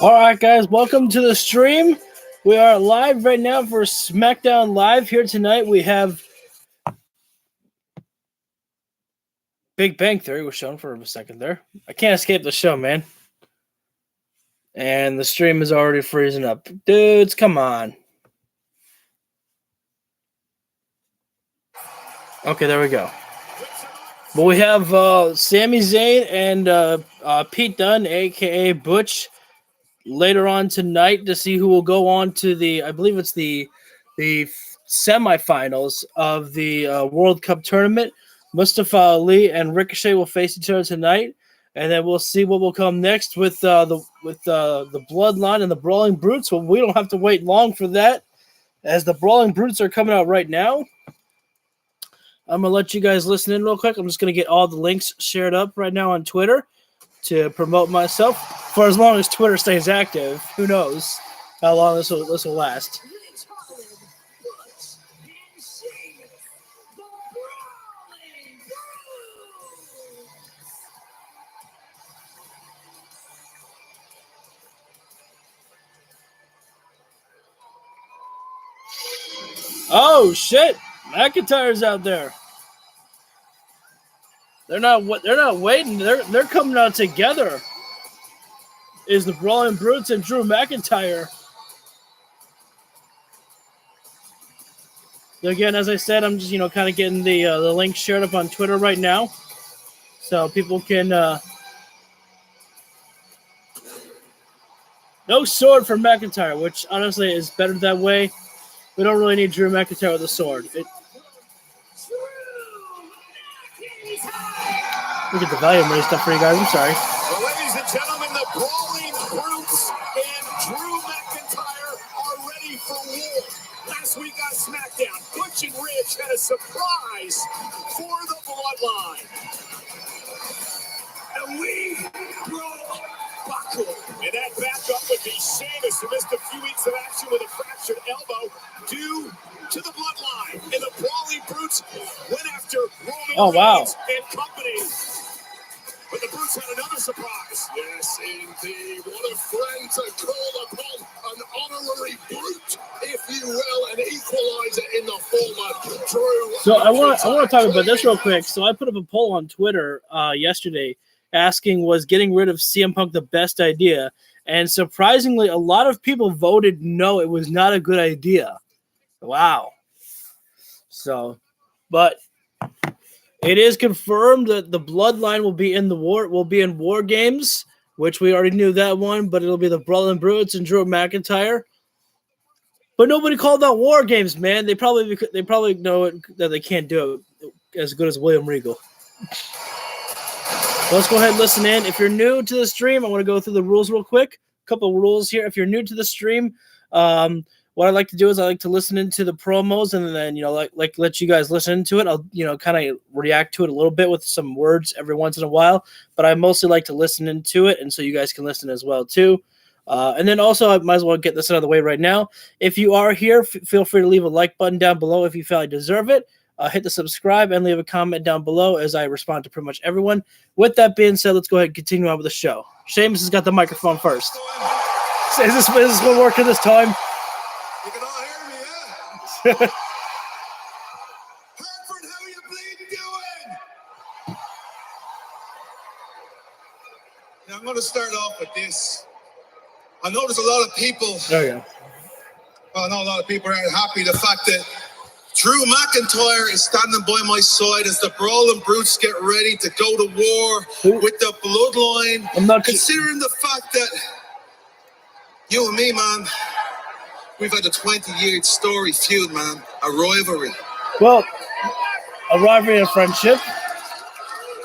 All right, guys, welcome to the stream. We are live right now for Smackdown Live. Here tonight we have Big Bang Theory was shown for a second there. I can't escape the show, man. And the stream is already freezing up. Dudes, come on. Okay, there we go. But we have Sami Zayn and Pete Dunne, a.k.a. Butch, later on tonight to see who will go on to I believe it's the semifinals of the World Cup tournament. Mustafa Ali and Ricochet will face each other tonight, and then we'll see what will come next with the Bloodline and the Brawling Brutes. Well, we don't have to wait long for that, as the Brawling Brutes are coming out right now. I'm gonna let you guys listen in real quick. I'm just gonna get all the links shared up right now on Twitter to promote myself for as long as Twitter stays active. Who knows how long this will last. Oh shit! McIntyre's out there. They're not waiting. They're coming out together. Is the Brawling Brutes and Drew McIntyre. Again, as I said, I'm just kind of getting the link shared up on Twitter right now, so people can. No sword for McIntyre, which honestly is better that way. We don't really need Drew McIntyre with a sword. Look at the volume raised stuff for you guys. I'm sorry. Well, ladies and gentlemen, the Brawling Brutes and Drew McIntyre are ready for war. Last week on Smackdown, Butch and Rich had a surprise for the Bloodline. And we brought Buckle. And that backup would be Sheamus, who missed a few weeks of action with a fractured elbow due to the Bloodline. And the Brawling Brutes went after Roman Reigns and company. But the Brutes had another surprise. Yes, indeed. What a friend to call upon an honorary brute, if you will, an equalizer in the form of Drew. So I want to talk about this real quick. So I put up a poll on Twitter yesterday asking, was getting rid of CM Punk the best idea? And surprisingly, a lot of people voted no, it was not a good idea. Wow. So, but it is confirmed that the Bloodline will be in War Games, which we already knew that one, but it'll be the Brawling Brutes and Drew McIntyre. But nobody called out War Games, man. They probably know that they can't do it as good as William Regal. Let's go ahead and listen in. If you're new to the stream, I want to go through the rules real quick. A couple of rules here. If you're new to the stream, what I like to do is I like to listen into the promos and then, like let you guys listen to it. I'll, kind of react to it a little bit with some words every once in a while, but I mostly like to listen into it, and so you guys can listen as well too. And then also, I might as well get this out of the way right now. If you are here, feel free to leave a like button down below if you feel I deserve it. Hit the subscribe and leave a comment down below as I respond to pretty much everyone. With that being said, let's go ahead and continue on with the show. Sheamus has got the microphone first. Is this going to work this time? You can all hear me, yeah? Hereford, how you bleeding doing? Now, I'm going to start off with this. I know there's a lot of people. There you go. I know a lot of people aren't happy. The fact that Drew McIntyre is standing by my side as the Brawling Brutes get ready to go to war with the Bloodline. Considering the fact that you and me, man, we've had a 20-year story feud, man. A rivalry. Well, a rivalry and friendship.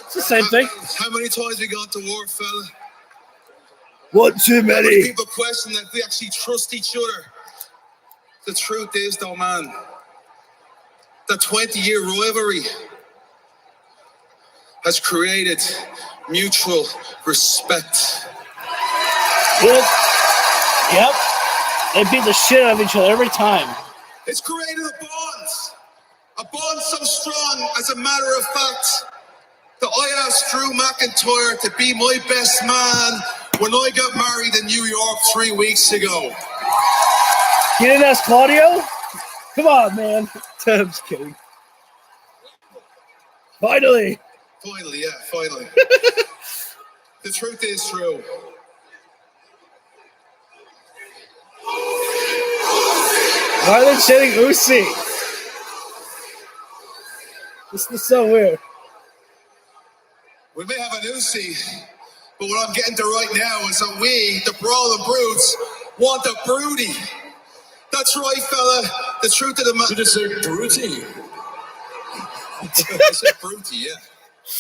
It's the same thing. How many times we gone to war, fella? One too many. People question that we actually trust each other. The truth is, though, man, the 20-year rivalry has created mutual respect. Yep. They beat the shit out of each other every time. It's created a bond so strong, as a matter of fact, that I asked Drew McIntyre to be my best man when I got married in New York 3 weeks ago. You didn't ask Claudio? Come on, man. I'm just kidding. Finally. Finally, yeah, finally. The truth is true. Why are they chanting Usi? This is so weird. We may have an Usi, but what I'm getting to right now is that we, the Brawling Brutes, want the Broody. That's right, fella. The truth of the matter. You just say Broody. I said Broody, yeah.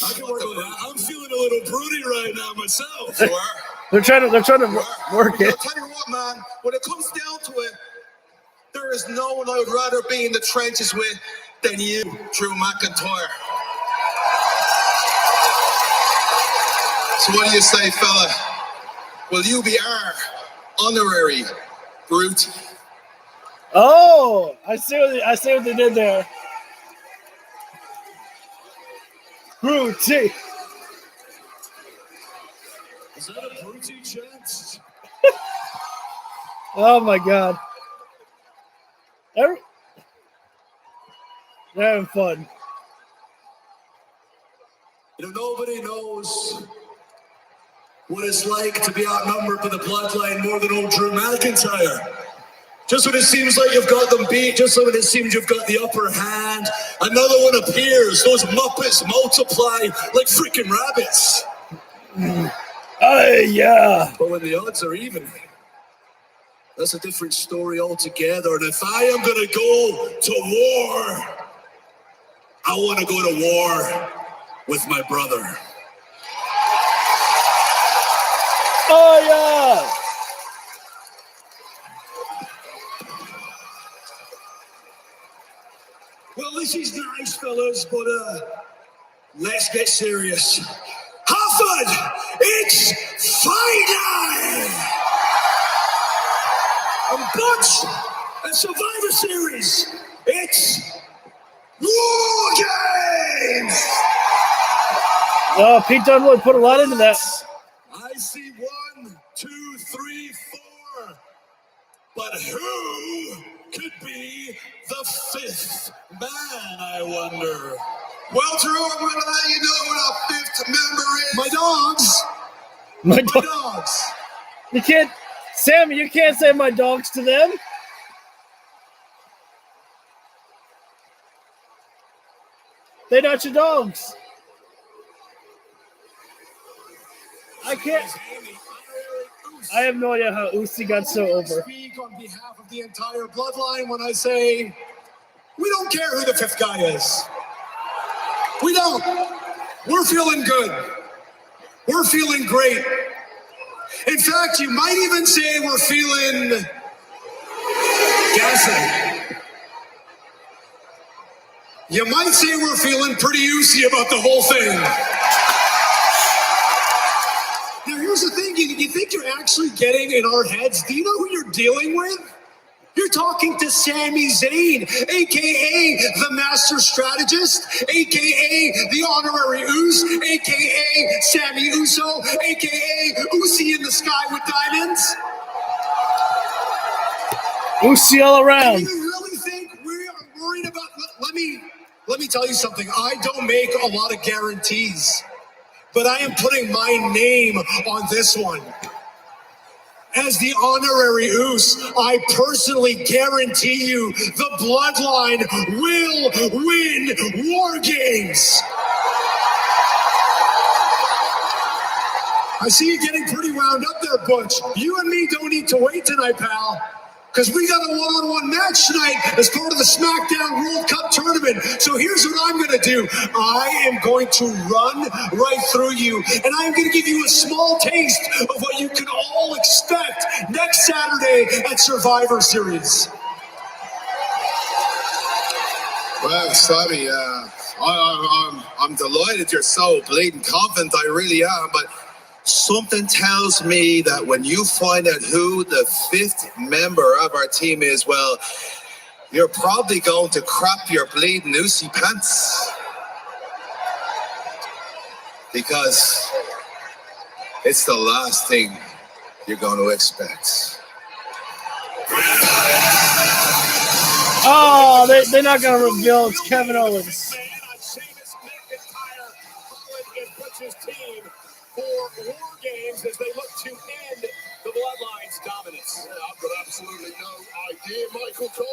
I can work with that. I'm feeling a little broody right now myself. You are. They're trying to work it. I'll tell you what, man. When it comes down to it, there is no one I would rather be in the trenches with than you, Drew McIntyre. So what do you say, fella? Will you be our honorary brute? Oh, I see what they did there. Brute. Is that a Broody chance? Oh my god. They're having fun. You know, nobody knows what it's like to be outnumbered by the Bloodline more than old Drew McIntyre. Just when it seems like you've got them beat, just when it seems you've got the upper hand, another one appears. Those Muppets multiply like freaking rabbits. Yeah. But when the odds are even, that's a different story altogether. And if I am going to go to war, I want to go to war with my brother. Oh, yeah. Well, this is nice, fellas, but let's get serious. Coffin, it's fight night! And Butch and Survivor Series, it's War Games! Oh, Pete Dunwood put a lot into that. I see 1, 2, 3, 4. But who could be the 5th man, I wonder? Well, Drew, I'm going to let you know who the 5th member is. My dogs! My My dog. dogs! You can't, Sammy, you can't say my dogs to them. They're not your dogs. I can't. I have no idea how Usi got so over. I speak on behalf of the entire Bloodline when I say we don't care who the 5th guy is. We don't. We're feeling good. We're feeling great. In fact, you might even say we're feeling gassy. You might say we're feeling pretty Usi about the whole thing. Now, here's the thing. You think you're actually getting in our heads? Do you know who you're dealing with? You're talking to Sami Zayn, a.k.a. the Master Strategist, a.k.a. the Honorary Us, a.k.a. Sammy Uso, a.k.a. Usi in the sky with diamonds. Usi all around. Do you really think we are worried about... Let me tell you something. I don't make a lot of guarantees, but I am putting my name on this one. As the Honorary Us, I personally guarantee you the Bloodline will win War Games. I see you getting pretty wound up there, Butch. You and me don't need to wait tonight, pal. Because we got a one-on-one match tonight as part of the Smackdown World Cup tournament. So here's what I'm going to do. I am going to run right through you, and I'm going to give you a small taste of what you can all expect next Saturday at Survivor Series. Well, Sammy, I'm delighted you're so bleeding confident. I really am, but something tells me that when you find out who the 5th member of our team is, well, you're probably going to crap your bleeding Usi pants. Because it's the last thing you're going to expect. Oh, they're not going to reveal it's Kevin Owens. For War Games as they look to end the Bloodline's dominance. I've got absolutely no idea, Michael Cole.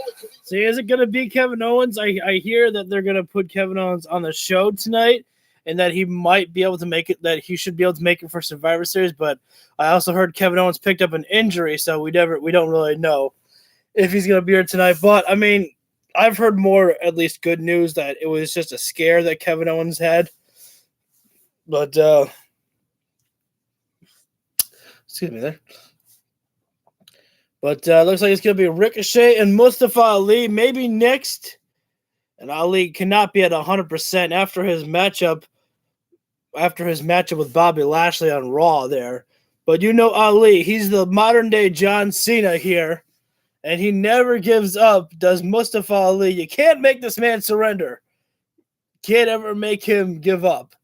See, is it going to be Kevin Owens? I hear that they're going to put Kevin Owens on the show tonight and that he might be able to make it, that he should be able to make it for Survivor Series, but I also heard Kevin Owens picked up an injury, so we don't really know if he's going to be here tonight. But, I mean, I've heard more, at least good news, that it was just a scare that Kevin Owens had. But, excuse me there. But looks like it's going to be Ricochet and Mustafa Ali maybe next. And Ali cannot be at 100% after his matchup with Bobby Lashley on Raw there. But you know Ali, he's the modern-day John Cena here. And he never gives up, does Mustafa Ali. You can't make this man surrender. Can't ever make him give up.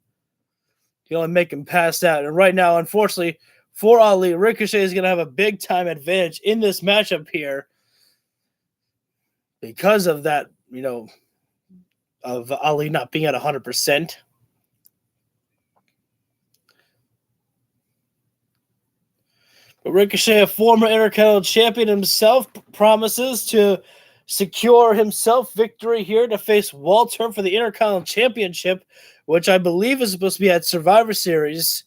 You only make him pass out. And right now, unfortunately, for Ali, Ricochet is going to have a big-time advantage in this matchup here because of that, of Ali not being at 100%. But Ricochet, a former Intercontinental Champion himself, promises to secure himself victory here to face Walter for the Intercontinental Championship, which I believe is supposed to be at Survivor Series.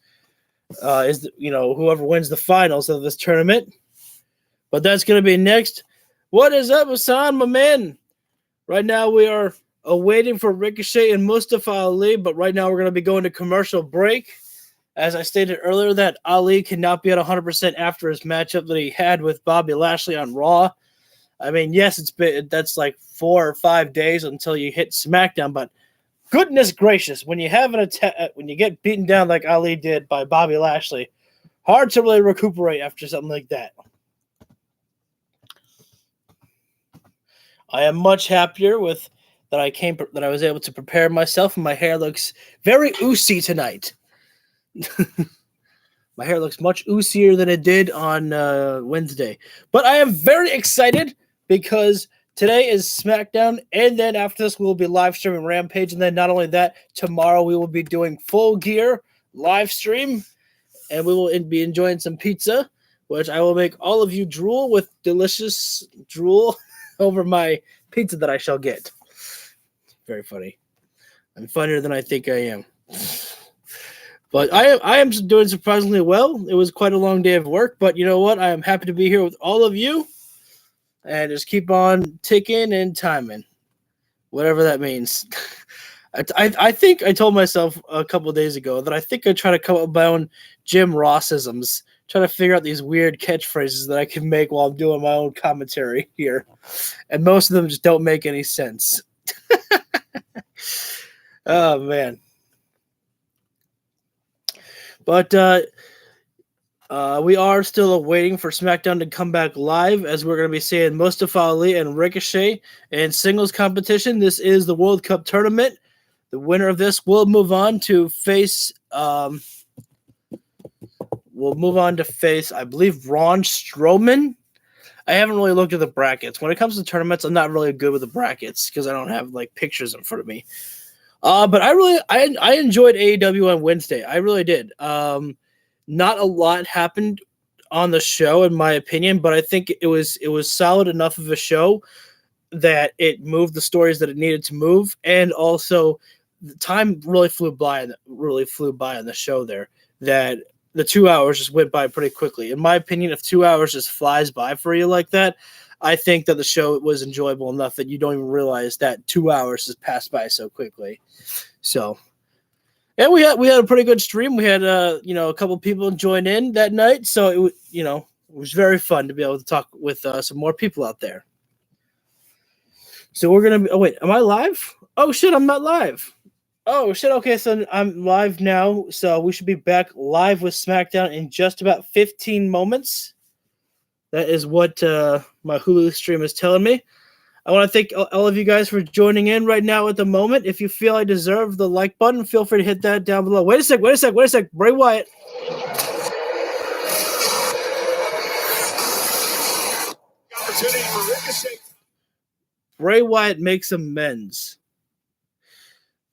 Whoever wins the finals of this tournament. But that's going to be next. What is up, Hassan, my man? Right now we are awaiting for Ricochet and Mustafa Ali, but right now we're going to be going to commercial break. As I stated earlier, that Ali cannot be at 100% after his matchup that he had with Bobby Lashley on Raw. I mean, yes, that's like 4 or 5 days until you hit SmackDown, but goodness gracious, when you have when you get beaten down like Ali did by Bobby Lashley, hard to really recuperate after something like that. I am much happier with that I was able to prepare myself, and my hair looks very oozy tonight. My hair looks much oosier than it did on Wednesday. But I am very excited because today is SmackDown, and then after this, we'll be live streaming Rampage. And then not only that, tomorrow we will be doing Full Gear live stream, and we will be enjoying some pizza, which I will make all of you drool with delicious drool over my pizza that I shall get. Very funny. I'm funnier than I think I am. But I am doing surprisingly well. It was quite a long day of work, but you know what? I am happy to be here with all of you. And just keep on ticking and timing, whatever that means. I think I told myself a couple of days ago that I think I try to come up with my own Jim Rossisms, try to figure out these weird catchphrases that I can make while I'm doing my own commentary here. And most of them just don't make any sense. Oh, man. But we are still waiting for SmackDown to come back live, as we're going to be seeing Mustafa Ali and Ricochet in singles competition. This is the World Cup tournament. The winner of this will move on to face, I believe, Braun Strowman. I haven't really looked at the brackets. When it comes to tournaments, I'm not really good with the brackets because I don't have like pictures in front of me. But I enjoyed AEW on Wednesday. I really did. Not a lot happened on the show, in my opinion, but I think it was solid enough of a show that it moved the stories that it needed to move, and also the time really flew by on the show there. That the 2 hours just went by pretty quickly. In my opinion, if 2 hours just flies by for you like that, I think that the show was enjoyable enough that you don't even realize that 2 hours has passed by so quickly. So. And we had a pretty good stream. We had a couple people join in that night, so it was very fun to be able to talk with some more people out there. So we're gonna. Oh wait, am I live? Oh shit, I'm not live. Oh shit. Okay, so I'm live now. So we should be back live with SmackDown in just about 15 moments. That is what my Hulu stream is telling me. I want to thank all of you guys for joining in right now at the moment. If you feel I deserve the like button, feel free to hit that down below. Wait a sec. Bray Wyatt. opportunity for Ricochet. Bray Wyatt makes amends.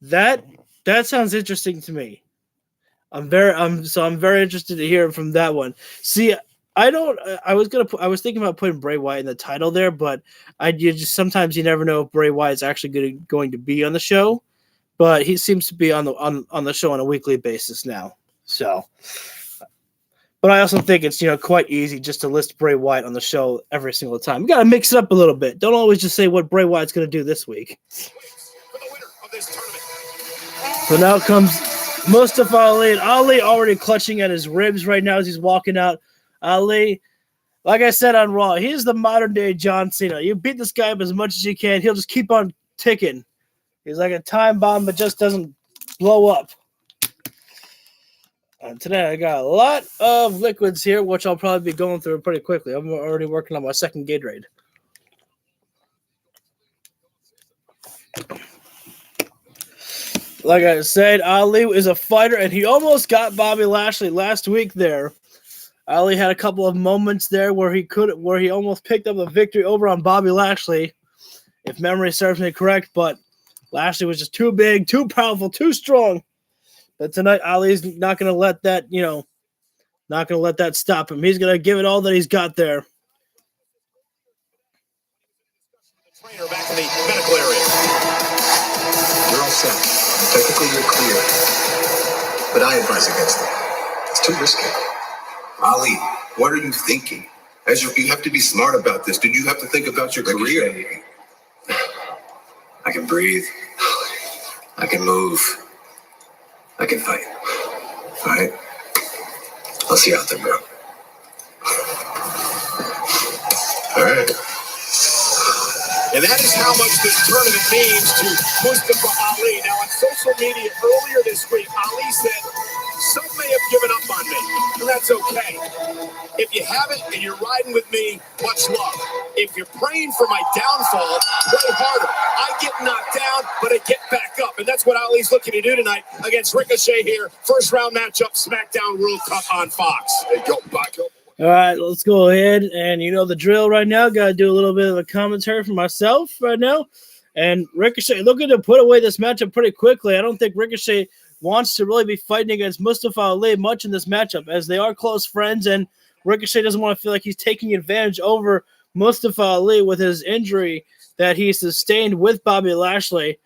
That sounds interesting to me. I'm very interested to hear from that one. See, I was thinking about putting Bray Wyatt in the title there, but sometimes you never know if Bray Wyatt's actually going to be on the show. But he seems to be on the show on a weekly basis now. So, but I also think it's quite easy just to list Bray Wyatt on the show every single time. You got to mix it up a little bit. Don't always just say what Bray Wyatt's going to do this week. So now comes Mustafa Ali, and Ali already clutching at his ribs right now as he's walking out. Ali, like I said on Raw, he's the modern day John Cena. You beat this guy up as much as you can, he'll just keep on ticking. He's like a time bomb, but just doesn't blow up. And today I got a lot of liquids here, which I'll probably be going through pretty quickly. I'm already working on my second Gatorade. Like I said, Ali is a fighter, and he almost got Bobby Lashley last week there. Ali had a couple of moments there where he almost picked up a victory over on Bobby Lashley, if memory serves me correct, but Lashley was just too big, too powerful, too strong. But tonight, Ali's not going to let that, not going to let that stop him. He's going to give it all that he's got there. Trainer back in the medical area. You're all set. Technically, you're clear. But I advise against it. It's too risky. Ali, what are you thinking? You have to be smart about this. Did you have to think about your career? I can breathe. I can move. I can fight. All right? I'll see you out there, bro. All right. And that is how much this tournament means to Mustafa Ali. Now, on social media earlier this week, Ali said, "Some may have given up on me, and that's okay. If you haven't and you're riding with me, much love. If you're praying for my downfall, play harder. I get knocked down, but I get back up." And that's what Ali's looking to do tonight against Ricochet here. First round matchup, SmackDown World Cup on Fox. Hey, go back up. All right, let's go ahead, and you know the drill right now. Got to do a little bit of a commentary for myself right now. And Ricochet looking to put away this matchup pretty quickly. I don't think Ricochet wants to really be fighting against Mustafa Ali much in this matchup, as they are close friends, and Ricochet doesn't want to feel like he's taking advantage over Mustafa Ali with his injury that he sustained with Bobby Lashley.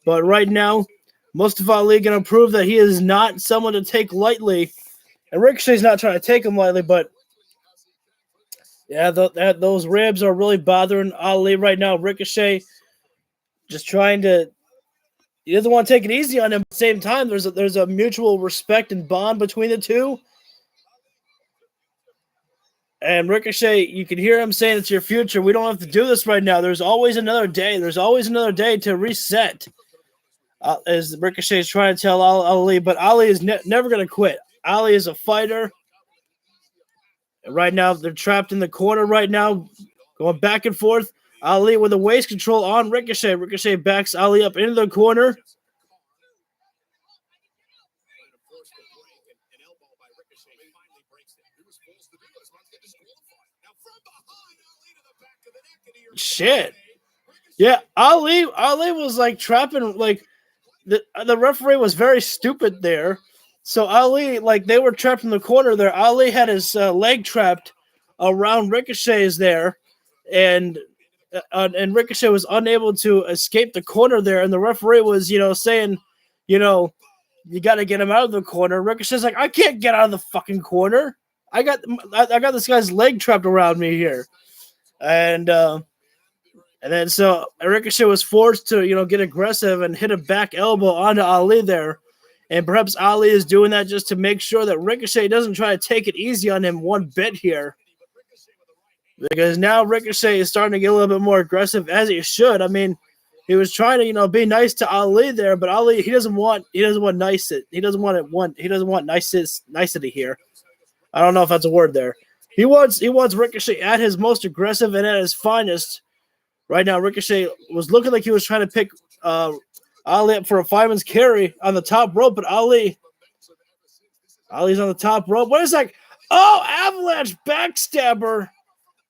But right now, Mustafa Ali going to prove that he is not someone to take lightly. And Ricochet's not trying to take him lightly, but yeah, those ribs are really bothering Ali right now. Ricochet just trying to – he doesn't want to take it easy on him. At the same time, there's a mutual respect and bond between the two. And Ricochet, you can hear him saying it's your future. We don't have to do this right now. There's always another day. There's always another day to reset. As Ricochet is trying to tell Ali, but Ali is never going to quit. Ali is a fighter. Right now, they're trapped in the corner right now, going back and forth. Ali with a waist control on Ricochet. Ricochet backs Ali up into the corner. Shit. Yeah, Ali was like trapping, like the referee was very stupid there. So Ali, like they were trapped in the corner there. Ali had his leg trapped around Ricochet's there, and Ricochet was unable to escape the corner there. And the referee was, saying, you got to get him out of the corner. Ricochet's like, I can't get out of the fucking corner. I got this guy's leg trapped around me here, and then so Ricochet was forced to get aggressive and hit a back elbow onto Ali there. And perhaps Ali is doing that just to make sure that Ricochet doesn't try to take it easy on him one bit here. Because now Ricochet is starting to get a little bit more aggressive, as he should. I mean, he was trying to, be nice to Ali there, but Ali, he doesn't want nicety here. I don't know if that's a word there. He wants Ricochet at his most aggressive and at his finest. Right now, Ricochet was looking like he was trying to pick Ali up for a fireman's carry on the top rope, but Ali's on the top rope. What is that? Oh, avalanche backstabber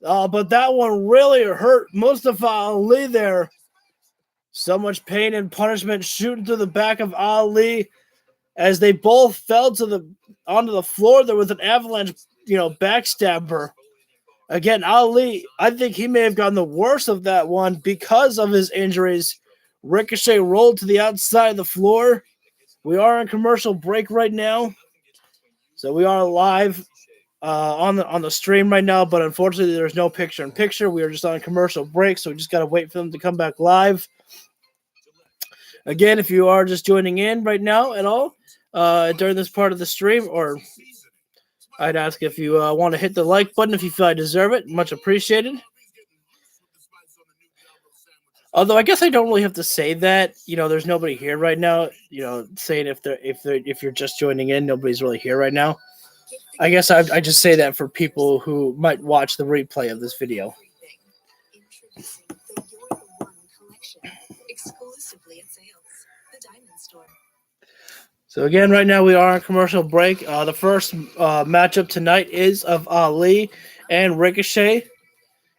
But that one really hurt Mustafa Ali there. So much pain and punishment shooting through the back of Ali as they both fell onto the floor. There was an avalanche, backstabber. Again, Ali, I think he may have gotten the worst of that one because of his injuries. Ricochet rolled to the outside of the floor. We are in commercial break right now. So we are live on the stream right now, but unfortunately there's no picture-in-picture. We are just on a commercial break, so we just got to wait for them to come back live. Again, if you are just joining in right now at all during this part of the stream, or I'd ask if you want to hit the like button if you feel I deserve it. Much appreciated. Although I guess I don't really have to say that. There's nobody here right now. Saying if you're just joining in, nobody's really here right now. I guess I just say that for people who might watch the replay of this video. So again, right now we are on commercial break. The first matchup tonight is of Ali and Ricochet.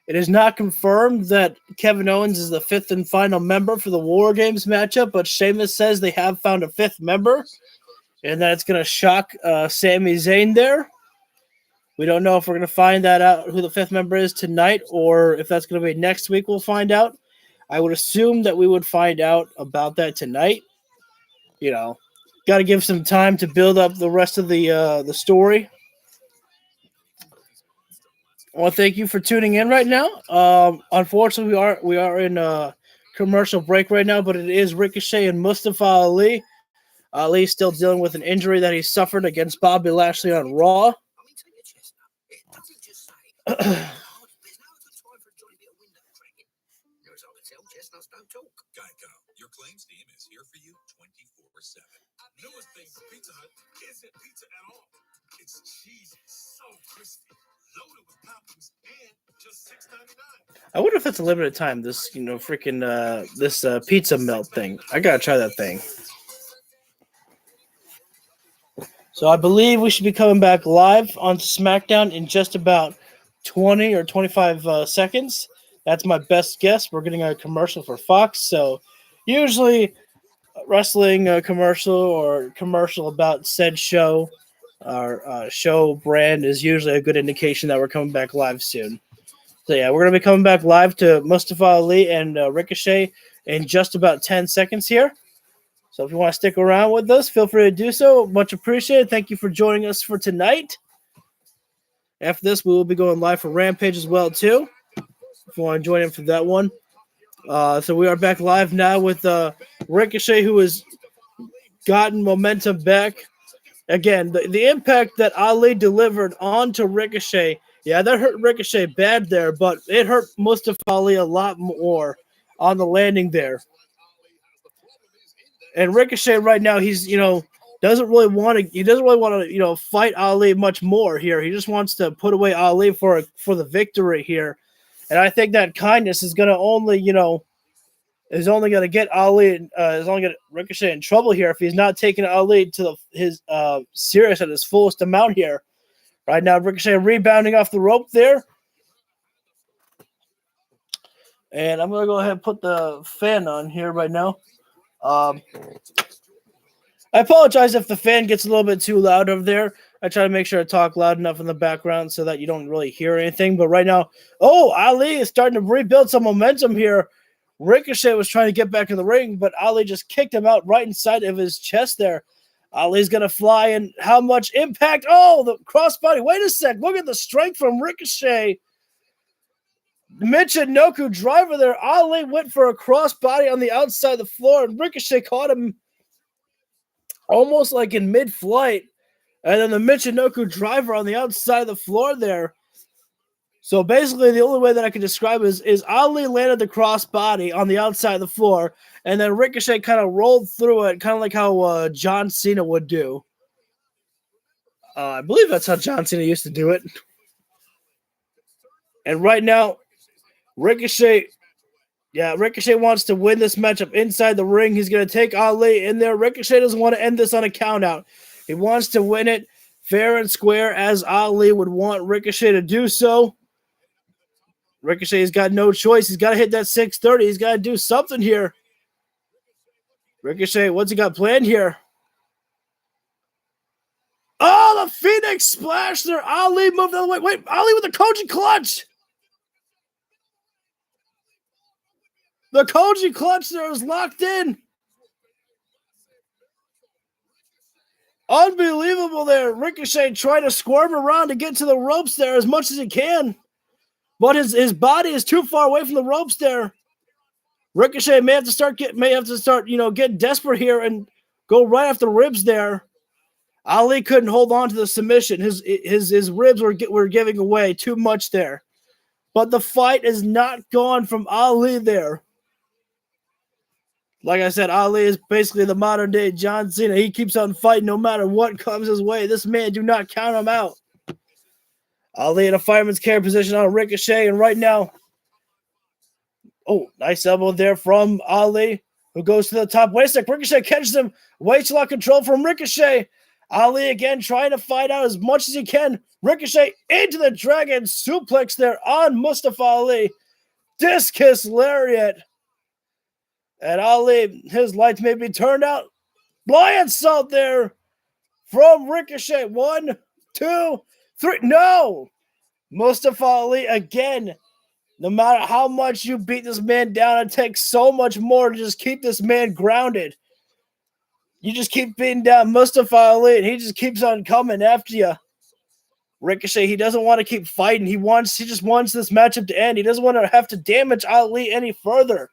It is not confirmed that Kevin Owens is the fifth and final member for the War Games matchup, but Sheamus says they have found a fifth member, and that it's going to shock Sami Zayn there. We don't know if we're going to find that out, who the fifth member is tonight, or if that's going to be next week we'll find out. I would assume that we would find out about that tonight. Got to give some time to build up the rest of the story. I want to thank you for tuning in right now. Unfortunately, we are in a commercial break right now, but it is Ricochet and Mustafa Ali. Ali still dealing with an injury that he suffered against Bobby Lashley on Raw. Your claims team is here for you 24/7. Newest thing from Pizza Hut isn't pizza at all. It's cheesy, so crispy, loaded with toppings, and just $6.99. I wonder if it's a limited time. This, this pizza melt thing. I gotta try that thing. So I believe we should be coming back live on SmackDown in just about 20 or 25 seconds. That's my best guess. We're getting a commercial for Fox, so usually wrestling commercial or commercial about said show or show brand is usually a good indication that we're coming back live soon. So yeah, we're going to be coming back live to Mustafa Ali and Ricochet in just about 10 seconds here. So if you want to stick around with us, feel free to do so. Much appreciated. Thank you for joining us for tonight. After this, we will be going live for Rampage as well, too, if you want to join in for that one. So we are back live now with Ricochet, who has gotten momentum back. Again, the impact that Ali delivered onto Ricochet, yeah, that hurt Ricochet bad there, but it hurt Mustafa Ali a lot more on the landing there. And Ricochet right now, he's doesn't really want to fight Ali much more here. He just wants to put away Ali for the victory here. And I think that kindness is going to only going to get Ali is only going to Ricochet in trouble here if he's not taking Ali to his serious at his fullest amount here. Right now, Ricochet rebounding off the rope there. And I'm going to go ahead and put the fan on here right now. I apologize if the fan gets a little bit too loud over there. I try to make sure I talk loud enough in the background so that you don't really hear anything. But right now, Ali is starting to rebuild some momentum here. Ricochet was trying to get back in the ring, but Ali just kicked him out right inside of his chest there. Ali's going to fly, and how much impact? Oh, the crossbody. Wait a sec. Look at the strength from Ricochet. Michinoku driver there. Ali went for a crossbody on the outside of the floor, and Ricochet caught him almost like in mid-flight. And then the Michinoku driver on the outside of the floor there. So basically, the only way that I can describe it is Ali landed the crossbody on the outside of the floor, and then Ricochet kind of rolled through it, kind of like how John Cena would do. I believe that's how John Cena used to do it. And right now, Ricochet wants to win this matchup inside the ring. He's going to take Ali in there. Ricochet doesn't want to end this on a countout. He wants to win it fair and square as Ali would want Ricochet to do so. Ricochet's got no choice. He's got to hit that 630. He's got to do something here. Ricochet, what's he got planned here? Oh, the Phoenix splash there. Ali moved the other way. Wait, Ali with the Koji clutch. The Koji clutch there is locked in. Unbelievable there. Ricochet trying to squirm around to get to the ropes there as much as he can. But his body is too far away from the ropes there. Ricochet may have to start getting desperate here and go right after the ribs there. Ali couldn't hold on to the submission. His ribs were giving away too much there. But the fight is not gone from Ali there. Like I said, Ali is basically the modern day John Cena. He keeps on fighting no matter what comes his way. This man, do not count him out. Ali in a fireman's carry position on Ricochet, and right now, oh, nice elbow there from Ali, who goes to the top waist. Ricochet catches him. Waist lock control from Ricochet. Ali again trying to fight out as much as he can. Ricochet into the dragon suplex there on Mustafa Ali. Discus lariat. And Ali, his lights may be turned out. Blind salt there from Ricochet. 1, 2, 3. No! Mustafa Ali again. No matter how much you beat this man down, it takes so much more to just keep this man grounded. You just keep beating down Mustafa Ali, and he just keeps on coming after you. Ricochet, he doesn't want to keep fighting. He just wants this matchup to end. He doesn't want to have to damage Ali any further.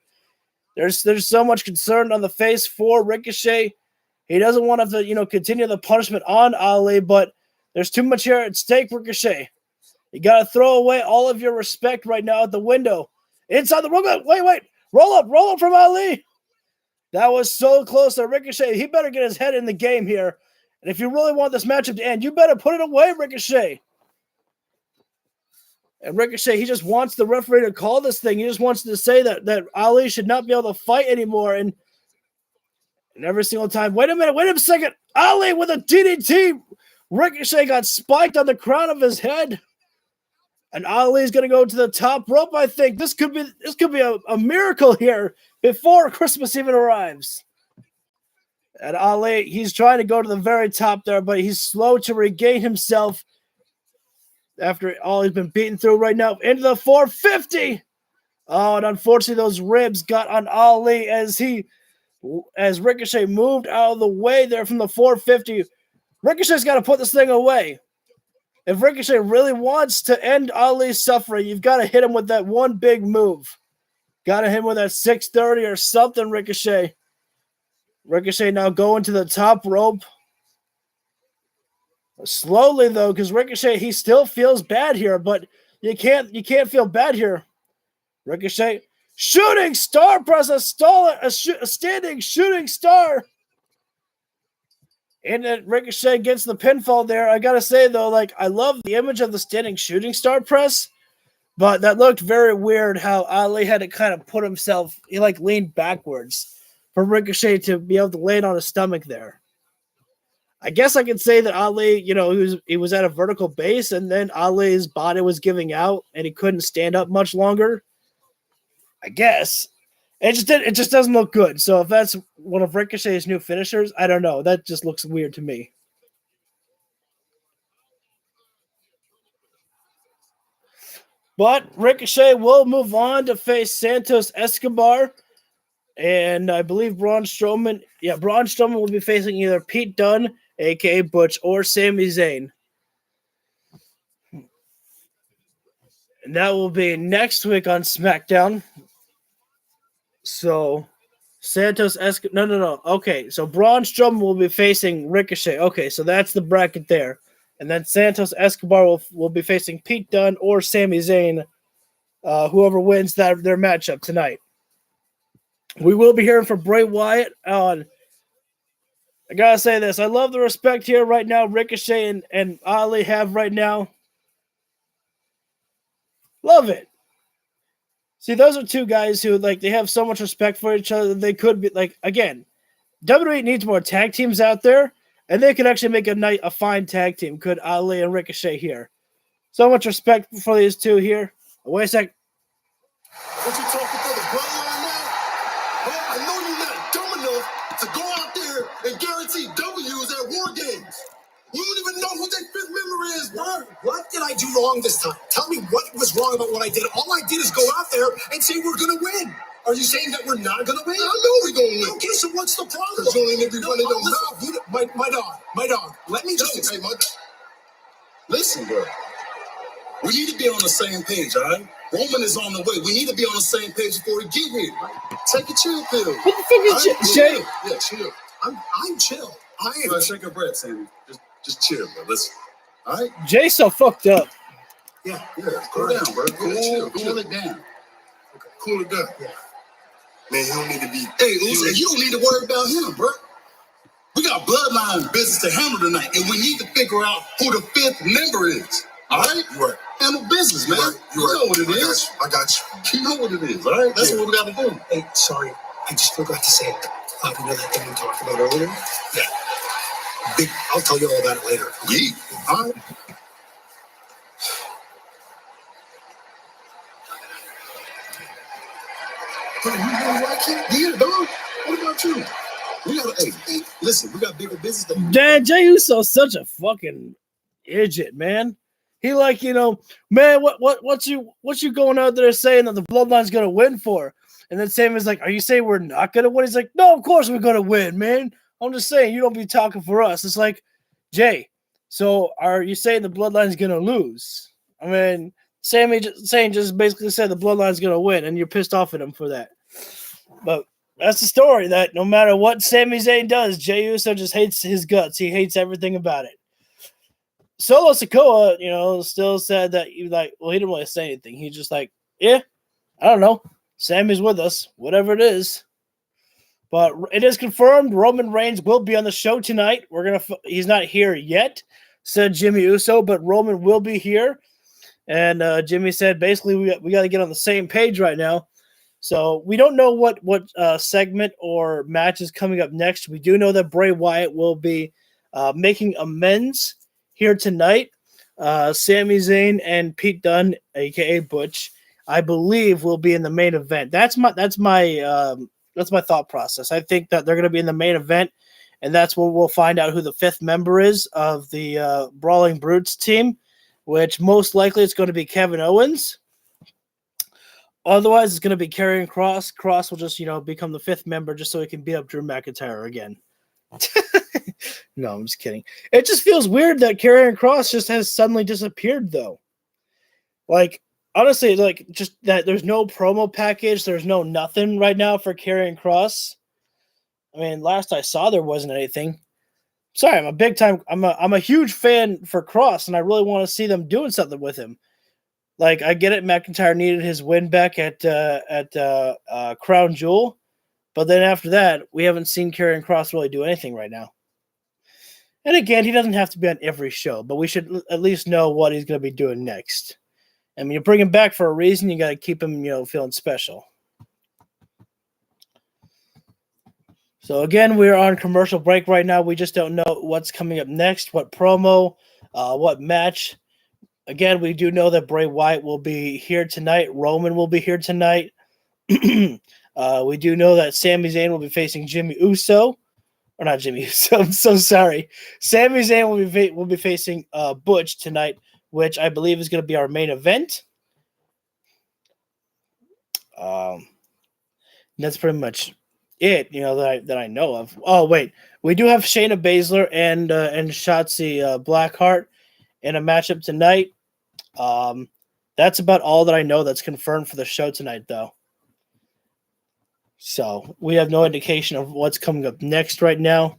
There's so much concern on the face for Ricochet. He doesn't want to have to, continue the punishment on Ali, but there's too much here at stake, Ricochet. You got to throw away all of your respect right now at the window. Inside the rope. Wait. Roll up from Ali. That was so close to Ricochet. He better get his head in the game here. And if you really want this matchup to end, you better put it away, Ricochet. And Ricochet, he just wants the referee to call this thing. He just wants to say that Ali should not be able to fight anymore. And every single time, wait a second. Ali with a DDT. Ricochet got spiked on the crown of his head. And Ali's going to go to the top rope, I think. This could be a miracle here before Christmas even arrives. And Ali, he's trying to go to the very top there, but he's slow to regain himself after all he's been beaten through right now. Into the 450. Oh, and unfortunately those ribs got on Ali as Ricochet moved out of the way there from the 450. Ricochet's got to put this thing away. If Ricochet really wants to end Ali's suffering, you've got to hit him with that one big move. Got to hit him with that 630 or something, Ricochet. Ricochet now going to the top rope. Slowly, though, because Ricochet, he still feels bad here, but you can't feel bad here. Ricochet, shooting star press, a standing shooting star. And then Ricochet gets the pinfall there. I got to say, though, I love the image of the standing shooting star press, but that looked very weird how Ali had to kind of put himself, he leaned backwards for Ricochet to be able to land on his stomach there. I guess I could say that Ali, he was at a vertical base, and then Ali's body was giving out, and he couldn't stand up much longer. I guess. It just doesn't look good. So if that's one of Ricochet's new finishers, I don't know. That just looks weird to me. But Ricochet will move on to face Santos Escobar. And I believe Braun Strowman will be facing either Pete Dunne, a.k.a. Butch, or Sami Zayn. And that will be next week on SmackDown. So, Santos Escobar... No. Okay, so Braun Strowman will be facing Ricochet. Okay, so that's the bracket there. And then Santos Escobar will be facing Pete Dunne or Sami Zayn, whoever wins their matchup tonight. We will be hearing from Bray Wyatt on... I gotta say this. I love the respect here right now Ricochet and Ali have right now. Love it. See, those are two guys who, they have so much respect for each other that they could be, again, WWE needs more tag teams out there, and they could actually make a fine tag team, could Ali and Ricochet here. So much respect for these two here. Wait a sec. What you talking for the bloodline now? Well, I know you're not dumb enough to go out there and guarantee W's at War Games. You don't even know who that fifth member is, bro. What did I do wrong this time? Tell me what was wrong about what I did. All I did is go out there and say we're going to win. Are you saying that we're not going to win? I know we're going to win. Okay, so what's the problem? Because you ain't even running them mouth. My dog. Let me just... Listen, hey, listen, bro. We need to be on the same page, all right? Roman is on the way. We need to be on the same page before we get here. Take a chill pill. What the fuck is Jay? Yeah, chill. I'm chill. I am. Bro, take a breath, Sammy. Just chill, bro. Listen. All right? Jay's so fucked up. Yeah. Cool down, bro. Cool it down. Okay. Cool it down. Yeah. Man, you don't need to be. Hey, listen, you don't need to worry about him, bro. We got bloodline business to handle tonight, and we need to figure out who the fifth member is. All right? You're right. Handle business, man. You know what it is. I got you. You know what it is, all right? That's what we got to do. Hey, sorry. I just forgot to say it. You know that thing we talked about earlier? Yeah. I'll tell you all about it later. Yeah. All right. Bro, you know what I can't get it, dog. What about you? We got hey, listen, we got bigger business than Dan, Jey Uso's such a fucking idiot, man. He like, man, what's you going out there saying that the Bloodline's gonna win for? And then Sammy's like, are you saying we're not gonna win? He's like, no, of course we're gonna win, man. I'm just saying you don't be talking for us. It's like, Jay, so are you saying the Bloodline's gonna lose? I mean, Sammy just basically said the Bloodline's gonna win, and you're pissed off at him for that. But that's the story, that no matter what Sami Zayn does, Jey Uso just hates his guts. He hates everything about it. Solo Sikoa, still said that he didn't really say anything. He just like, yeah, I don't know. Sammy's with us, whatever it is. But it is confirmed Roman Reigns will be on the show tonight. He's not here yet, said Jimmy Uso, but Roman will be here. And Jimmy said basically we got to get on the same page right now. So we don't know what segment or match is coming up next. We do know that Bray Wyatt will be making amends here tonight. Sami Zayn and Pete Dunne, aka Butch, I believe will be in the main event. That's my thought process. I think that they're going to be in the main event, and that's where we'll find out who the fifth member is of the Brawling Brutes team, which most likely it's going to be Kevin Owens. Otherwise, it's going to be Karrion Kross. Kross will just, become the fifth member just so he can beat up Drew McIntyre again. No, I'm just kidding. It just feels weird that Karrion Kross just has suddenly disappeared, though. Like, honestly, just that there's no promo package, there's no nothing right now for Karrion Kross. I mean, last I saw, there wasn't anything. Sorry, I'm a huge fan for Kross, and I really want to see them doing something with him. Like, I get it, McIntyre needed his win back at Crown Jewel, but then after that, we haven't seen Karrion Kross really do anything right now. And again, he doesn't have to be on every show, but we should at least know what he's going to be doing next. I mean, you bring him back for a reason. You got to keep him, feeling special. So again, we're on commercial break right now. We just don't know what's coming up next, what promo, what match. Again, we do know that Bray Wyatt will be here tonight. Roman will be here tonight. We do know that Sami Zayn will be facing Jimmy Uso. Or not Jimmy Uso. I'm so sorry. Sami Zayn will be facing Butch tonight, which I believe is going to be our main event. That's pretty much it, that I know of. Oh, wait. We do have Shayna Baszler and Shotzi Blackheart in a matchup tonight. That's about all that I know that's confirmed for the show tonight, though. So we have no indication of what's coming up next right now.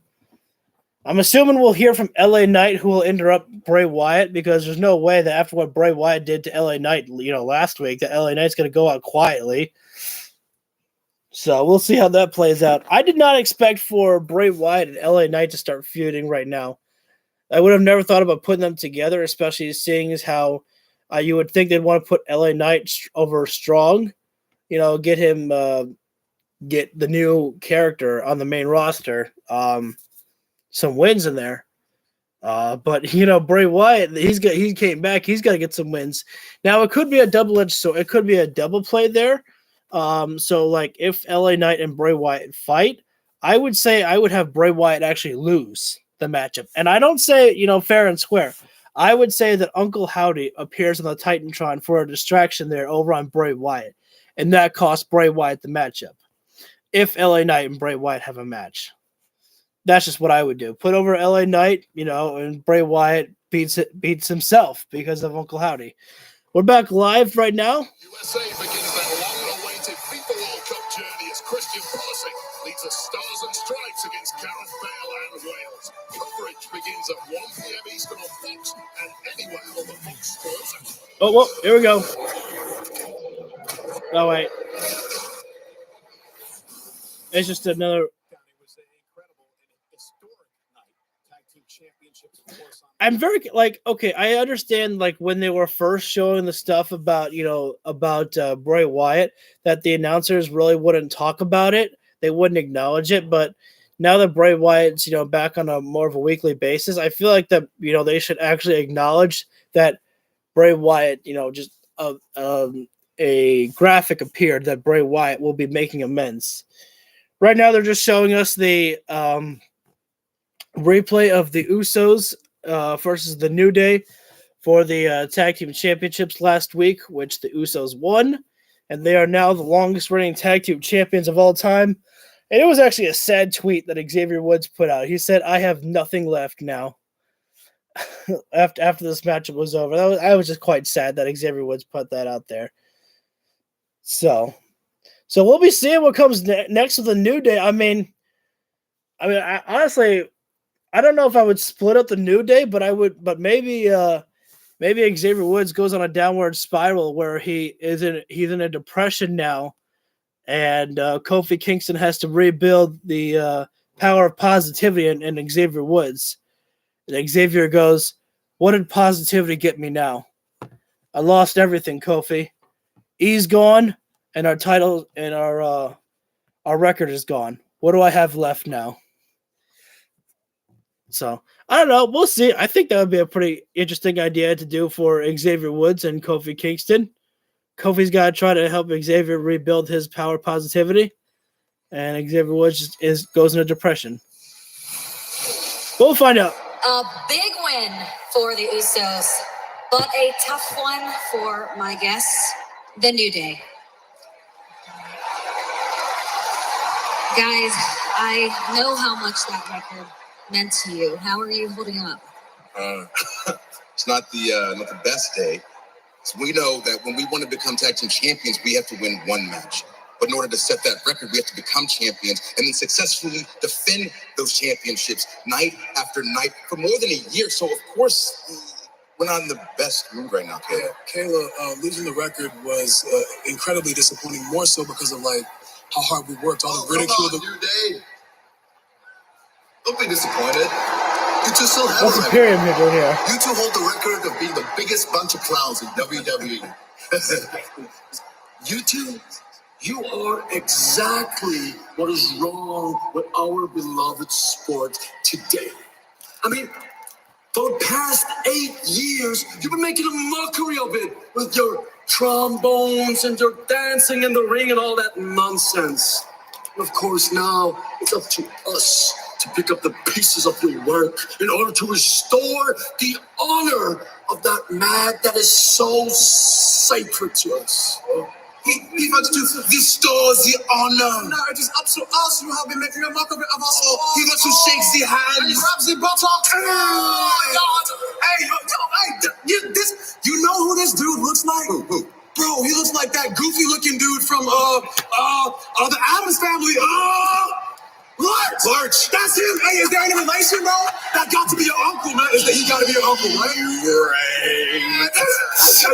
I'm assuming we'll hear from LA Knight, who will interrupt Bray Wyatt, because there's no way that after what Bray Wyatt did to LA Knight, last week, that LA Knight's going to go out quietly. So we'll see how that plays out. I did not expect for Bray Wyatt and LA Knight to start feuding right now. I would have never thought about putting them together, especially seeing as how you would think they'd want to put LA Knight over Strong, get him, get the new character on the main roster, some wins in there. But you know, Bray Wyatt, he came back. He's got to get some wins. Now it could be a double-edged sword. It could be a double play there. So like if LA Knight and Bray Wyatt fight, I would say I would have Bray Wyatt actually lose the matchup. And I don't say, you know, fair and square. I would say that Uncle Howdy appears on the Titantron for a distraction there over on Bray Wyatt, and that costs Bray Wyatt the matchup. If LA Knight and Bray Wyatt have a match, that's just what I would do. Put over LA Knight, you know, and Bray Wyatt beats himself because of Uncle Howdy. We're back live right now. USA begins that long-awaited FIFA World Cup journey as Christian Pulisic leads us Stars and Stripes against Gareth Bale and Wales. Coverage begins at 1 p.m. Eastern on Fox and anywhere on the Fox Sports app. Oh, well, here we go. Oh, wait. It's just another. I'm very like, okay, I understand like when they were first showing the stuff about, you know, about Bray Wyatt, that the announcers really wouldn't talk about it. They wouldn't acknowledge it. But now that Bray Wyatt's, you know, back on a more of a weekly basis, I feel like that, you know, they should actually acknowledge that Bray Wyatt, you know, just a graphic appeared that Bray Wyatt will be making amends. Right now, they're just showing us the replay of the Usos versus the New Day for the Tag Team Championships last week, which the Usos won, and they are now the longest-running Tag Team Champions of all time. And it was actually a sad tweet that Xavier Woods put out. He said, "I have nothing left now." after this matchup was over, I was just quite sad that Xavier Woods put that out there. So we'll be seeing what comes next with the New Day. I mean, I honestly, I don't know if I would split up the New Day, but I would. But maybe Xavier Woods goes on a downward spiral where he's in a depression now, and Kofi Kingston has to rebuild the power of positivity in Xavier Woods. And Xavier goes, "What did positivity get me now? I lost everything, Kofi. He's gone, and our title and our record is gone. What do I have left now?" So I don't know. We'll see. I think that would be a pretty interesting idea to do for Xavier Woods and Kofi Kingston. Kofi's got to try to help Xavier rebuild his power positivity, and Xavier Woods goes into depression. We'll find out. A big win for the Usos, but a tough one for my guests, the New Day. Guys, I know how much that record meant to you. How are you holding up? It's not the best day. So we know that when we want to become tag team champions, we have to win one match. But in order to set that record, we have to become champions and then successfully defend those championships night after night for more than a year. So, of course, we're not in the best mood right now, Kayla. Kayla, losing the record was incredibly disappointing, more so because of, like, how hard we worked, all the ridicule. New Day. Don't be disappointed. You two still have What's the pyramid in here? You two hold the record of being the biggest bunch of clowns in WWE. You two, you are exactly what is wrong with our beloved sport today. I mean, for the past 8 years, you've been making a mockery of it with your trombones and your dancing in the ring and all that nonsense. And of course, now it's up to us to pick up the pieces of your work in order to restore the honor of that man that is so sacred to us. He wants to restore the honor. No, it is up to us. You have been making a mockery of us. He wants to shake the hand. And grabs the buttock. Oh my God. Hey, you know who this dude looks like? Who? Bro, he looks like that goofy looking dude from the Addams Family. Larch. That's him. Hey, is there any relation, bro? That got to be your uncle, man. He got to be your uncle, right? Right.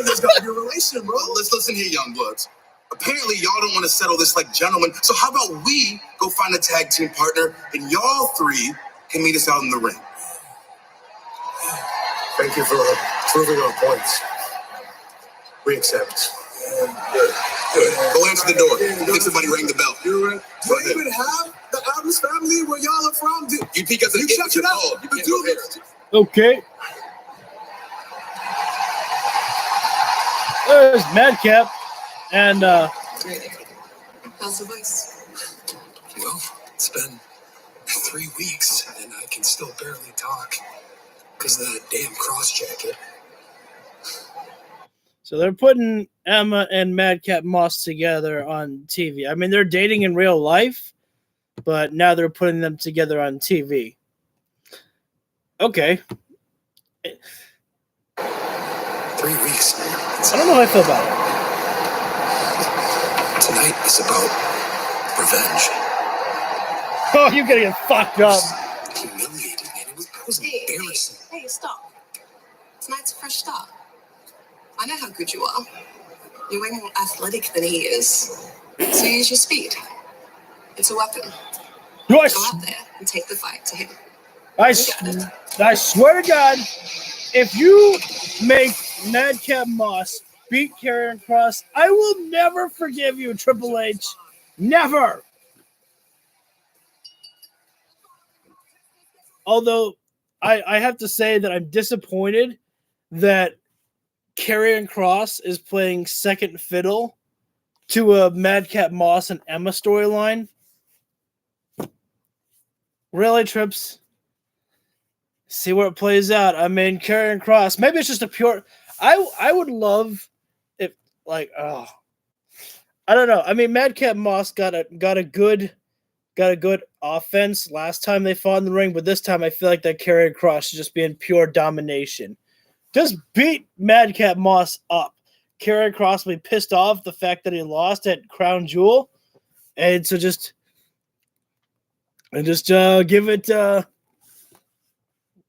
There's got to be a relation, bro. Let's listen here, young bloods. Apparently, y'all don't want to settle this like gentlemen. So how about we go find a tag team partner, and y'all three can meet us out in the ring. Thank you for proving our points. We accept. Good. Go answer the door. I think somebody rang the bell. You're right. Do you even have the Addams Family where y'all are from? You peek us in You check it out. You can do this. Okay. There's Madcap. And, how's the voice? Well, it's been 3 weeks, and I can still barely talk because of that damn cross jacket. so they're putting Emma and Madcap Moss together on TV. I mean, they're dating in real life, but now they're putting them together on TV. Okay. 3 weeks. I don't know how I feel about it. Tonight is about revenge. Oh, you're gonna get fucked up. Humiliated, man. It was embarrassing. Hey, stop. Tonight's a fresh start. I know how good you are. You're way more athletic than he is. So use your speed. It's a weapon. Go out there and take the fight to him. I swear to God, if you make Madcap Moss beat Karrion Kross, I will never forgive you, Triple H. Never. Although I have to say that I'm disappointed that Karrion Kross is playing second fiddle to a Madcap Moss and Emma storyline. Really, Trips? See where it plays out. I mean, Karrion Kross. Maybe it's just a pure. I would love if I don't know. I mean, Madcap Moss got a good offense last time they fought in the ring, but this time I feel like that Karrion Kross is just being pure domination. Just beat Madcap Moss up. Karrion Kross will be pissed off the fact that he lost at Crown Jewel, and so just give it.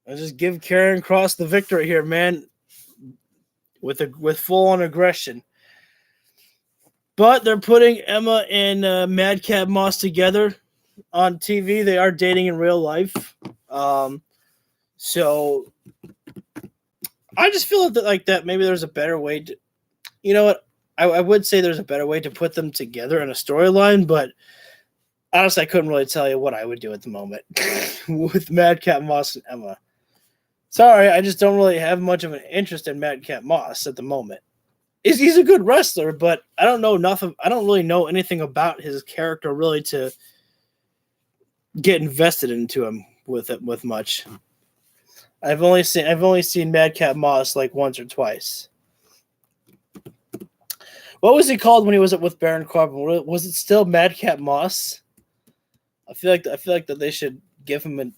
I just give Karrion Kross the victory here, man, with full on aggression. But they're putting Emma and Madcap Moss together on TV. They are dating in real life, so I just feel that maybe there's a better way to. You know what? I would say there's a better way to put them together in a storyline, but honestly, I couldn't really tell you what I would do at the moment with Madcap Moss and Emma. Sorry, I just don't really have much of an interest in Madcap Moss at the moment. He's a good wrestler, but I don't know enough. I don't really know anything about his character really to get invested into him with much. I've only seen Madcap Moss like once or twice. What was he called when he was with Baron Corbin? Was it still Madcap Moss? I feel like that they should give him a.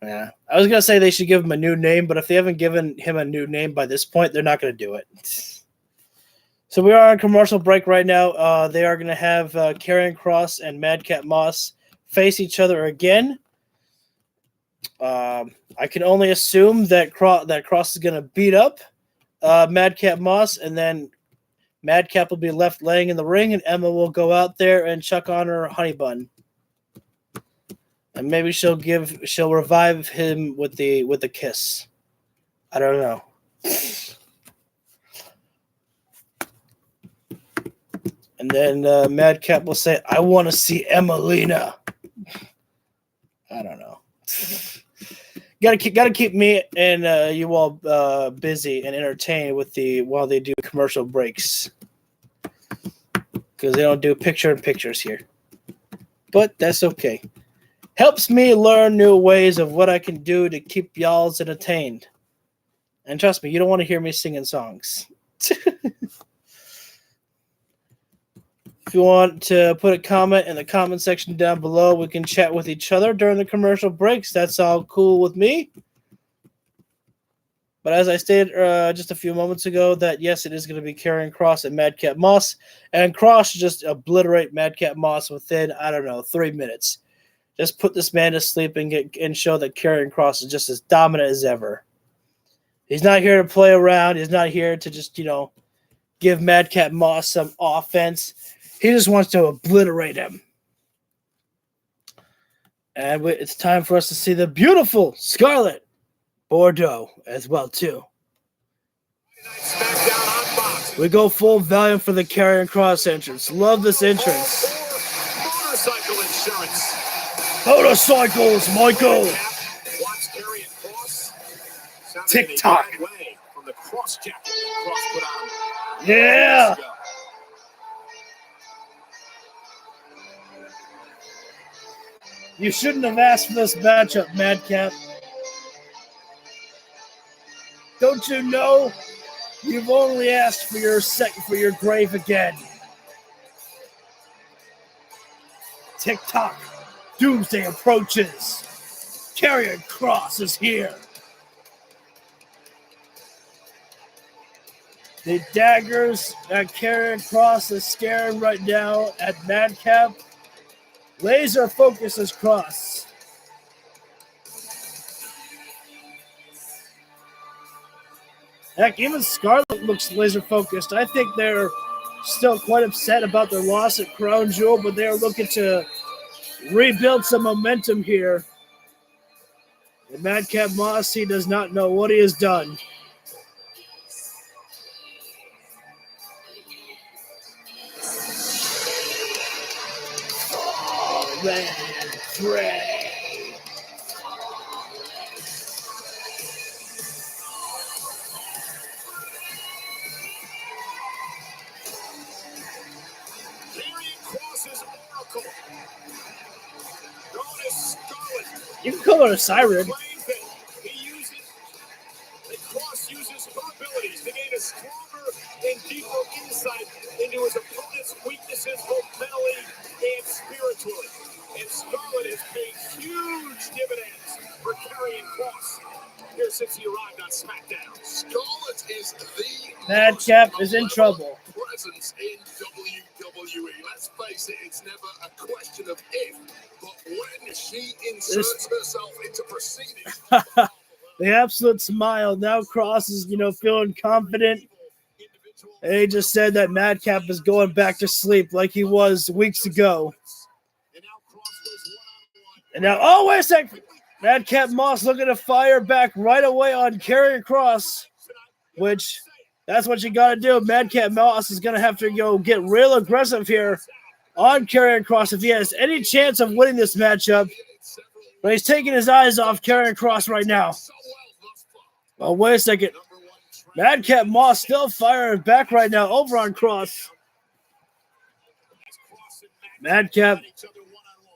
Yeah, I was gonna say they should give him a new name, but if they haven't given him a new name by this point, they're not gonna do it. So we are on commercial break right now. They are gonna have Karrion Kross and Madcap Moss face each other again. I can only assume that Kross is gonna beat up Madcap Moss, and then Madcap will be left laying in the ring, and Emma will go out there and chuck on her honey bun. And maybe she'll revive him with the kiss. I don't know. And then Madcap will say, "I want to see Emmalina." I don't know. Gotta keep me and you all busy and entertained while they do commercial breaks, because they don't do picture-in-pictures here. But that's okay. Helps me learn new ways of what I can do to keep y'all entertained. And trust me, you don't want to hear me singing songs. If you want to put a comment in the comment section down below, we can chat with each other during the commercial breaks. That's all cool with me. But as I stated just a few moments ago, that yes, it is going to be Karrion Kross and Madcap Moss. And Kross just obliterate Madcap Moss within, 3 minutes. Just put this man to sleep and show that Karrion Kross is just as dominant as ever. He's not here to play around. He's not here to just, give Madcap Moss some offense. He just wants to obliterate him. And it's time for us to see the beautiful Scarlett Bordeaux as well, too. We go full volume for the Karrion Kross entrance. Love this entrance. Motorcycle insurance. Motorcycles, Michael. Watch Karrion Kross TikTok. From the cross jacket that Cross put on. Yeah. You shouldn't have asked for this matchup, Madcap. Don't you know you've only asked for your grave again? TikTok. Doomsday approaches. Karrion Kross is here. The daggers that Karrion Kross is scaring right now at Madcap. Laser focus is Kross. Heck, even Scarlett looks laser focused. I think they're still quite upset about their loss at Crown Jewel, but they're looking to rebuild some momentum here. And Madcap Moss, he does not know what he has done. Man, Trey. You can call her a siren. Kross uses her abilities to gain a stronger and deeper insight into his opponent's weaknesses, both mentally and spiritually. And Scarlett has paid huge dividends for Karrion Kross here since he arrived on SmackDown. Scarlett is the Madcap is in trouble. Presence in WWE. Let's face it, it's never a question of if, but when she inserts herself into proceedings. The absolute smile. Now Kross is, feeling confident. And he just said that Madcap is going back to sleep like he was weeks ago. And now, oh, wait a second. Madcap Moss looking to fire back right away on Karrion Kross, which that's what you got to do. Madcap Moss is going to have to get real aggressive here on Karrion Kross if he has any chance of winning this matchup. But he's taking his eyes off Karrion Kross right now. Oh, wait a second. Madcap Moss still firing back right now over on Kross. Madcap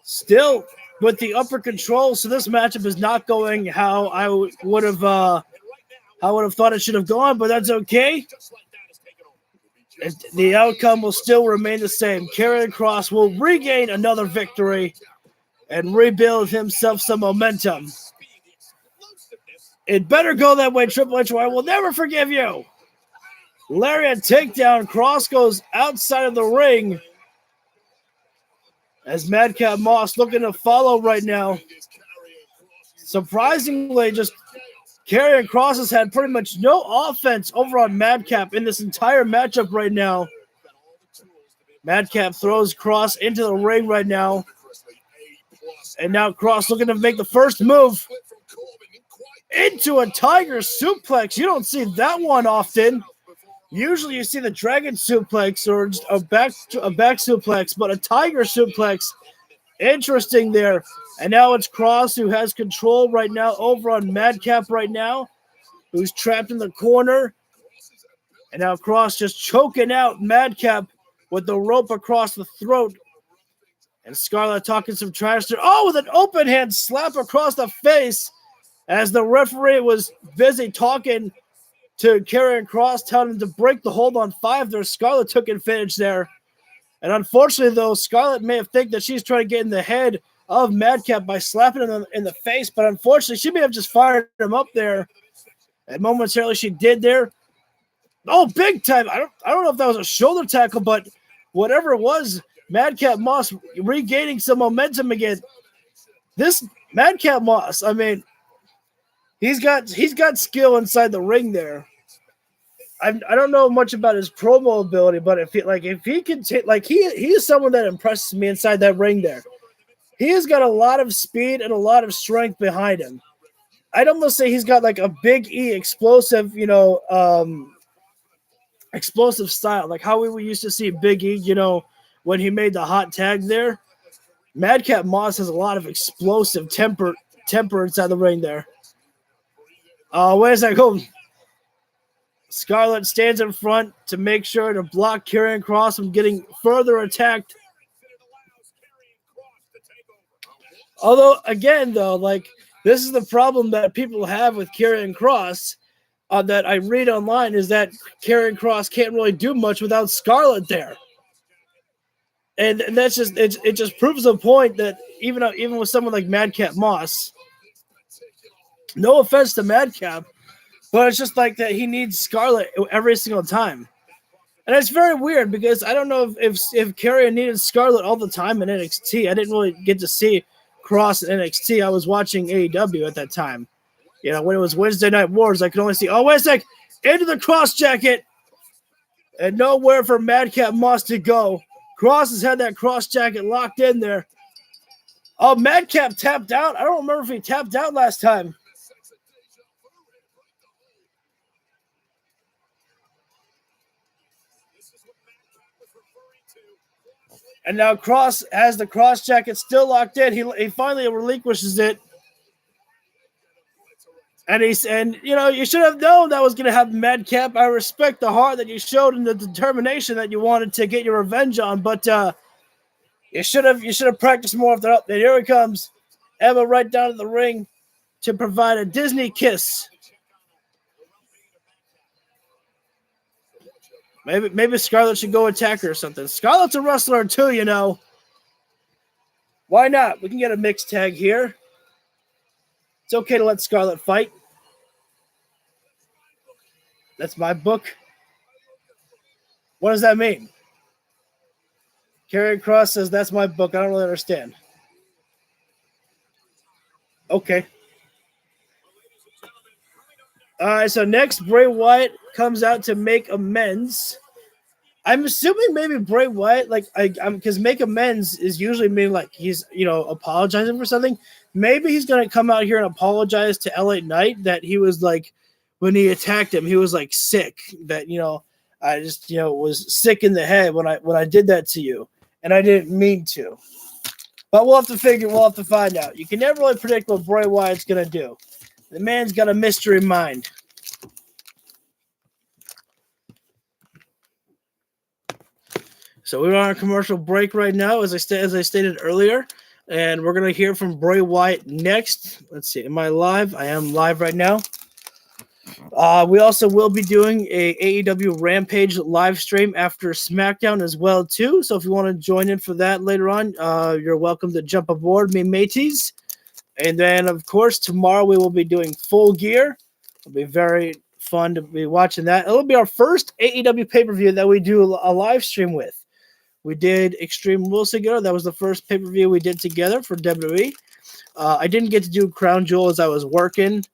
still with the upper control, so this matchup is not going how I would have thought it should have gone, but that's okay. The outcome will still remain the same. Karrion Kross will regain another victory and rebuild himself some momentum. It better go that way, Triple H, or I will never forgive you. Lariat takedown. Kross goes outside of the ring as Madcap Moss looking to follow right now. Surprisingly, just Karrion Kross has had pretty much no offense over on Madcap in this entire matchup right now. Madcap throws Kross into the ring right now. And now Kross looking to make the first move into a tiger suplex. You don't see that one often. Usually you see the dragon suplex or just a back suplex, but a tiger suplex. Interesting there. And now it's Kross who has control right now over on Madcap right now, who's trapped in the corner. And now Kross just choking out Madcap with the rope across the throat. And Scarlett talking some trash there. Oh, with an open hand slap across the face as the referee was busy talking to Karrion Kross, telling him to break the hold on 5 there. Scarlett took advantage there. And unfortunately, though, Scarlett may have think that she's trying to get in the head of Madcap by slapping him in the face, but unfortunately, she may have just fired him up there. And momentarily, she did there. Oh, big time. I don't know if that was a shoulder tackle, but whatever it was, Madcap Moss regaining some momentum again. This Madcap Moss, I mean, he's got skill inside the ring there. I don't know much about his promo ability, but if he can take, he is someone that impresses me inside that ring there. He has got a lot of speed and a lot of strength behind him. I'd almost say he's got like a Big E explosive, explosive style, like how we used to see Big E, when he made the hot tag there. Madcap Moss has a lot of explosive temper inside the ring there. Where's that go? Scarlett stands in front to make sure to block Karrion Kross from getting further attacked. Although, again, though, like, this is the problem that people have with Karrion Kross that I read online is that Karrion Kross can't really do much without Scarlett there. And that's just, it just proves the point that even with someone like Madcap Moss, no offense to Madcap, but it's just like that he needs Scarlett every single time. And it's very weird because I don't know if Karrion needed Scarlett all the time in NXT. I didn't really get to see Kross in NXT. I was watching AEW at that time. You know, when it was Wednesday Night Wars, I could only see, oh, wait a sec, into the Kross jacket. And nowhere for Madcap Moss to go. Kross has had that Kross jacket locked in there. Oh, Madcap tapped out. I don't remember if he tapped out last time. And now Kross has the Kross jacket still locked in. He finally relinquishes it. And you should have known that was going to happen, Madcap. I respect the heart that you showed and the determination that you wanted to get your revenge on, but you should have practiced more of that. And here he comes, Emma right down to the ring to provide a Disney kiss. Maybe Scarlett should go attack her or something. Scarlett's a wrestler too, you know. Why not? We can get a mixed tag here. It's okay to let Scarlett fight. That's my book. What does that mean? Karrion Kross says that's my book. I don't really understand. Okay. All right, so next Bray Wyatt comes out to make amends. I'm assuming maybe Bray Wyatt, because make amends is usually mean like he's, apologizing for something. Maybe he's going to come out here and apologize to LA Knight that he was like, when he attacked him, he was like sick. That, I just, was sick in the head when I did that to you, and I didn't mean to. But we'll have to find out. You can never really predict what Bray Wyatt's going to do. The man's got a mystery mind. So we're on a commercial break right now, as I stated earlier, and we're going to hear from Bray Wyatt next. Let's see. Am I live? I am live right now. We also will be doing a AEW Rampage live stream after SmackDown as well, too. So if you want to join in for that later on, you're welcome to jump aboard, me mateys. And then, of course, tomorrow we will be doing Full Gear. It'll be very fun to be watching that. It'll be our first AEW pay-per-view that we do a live stream with. We did Extreme Rules together. That was the first pay-per-view we did together for WWE. I didn't get to do Crown Jewel as I was working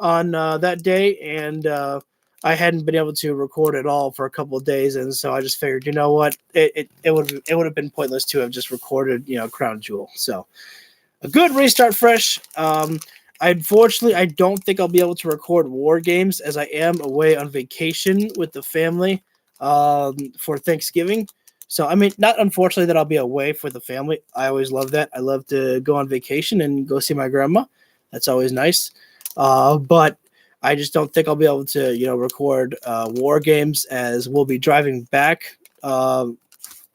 on that day, and I hadn't been able to record at all for a couple of days, and so I just figured, you know what, it would have been pointless to have just recorded, Crown Jewel. So a good restart fresh. Unfortunately, I don't think I'll be able to record War Games as I am away on vacation with the family for Thanksgiving. So, I mean, not unfortunately that I'll be away for the family. I always love that. I love to go on vacation and go see my grandma. That's always nice. But I just don't think I'll be able to, record War Games as we'll be driving back on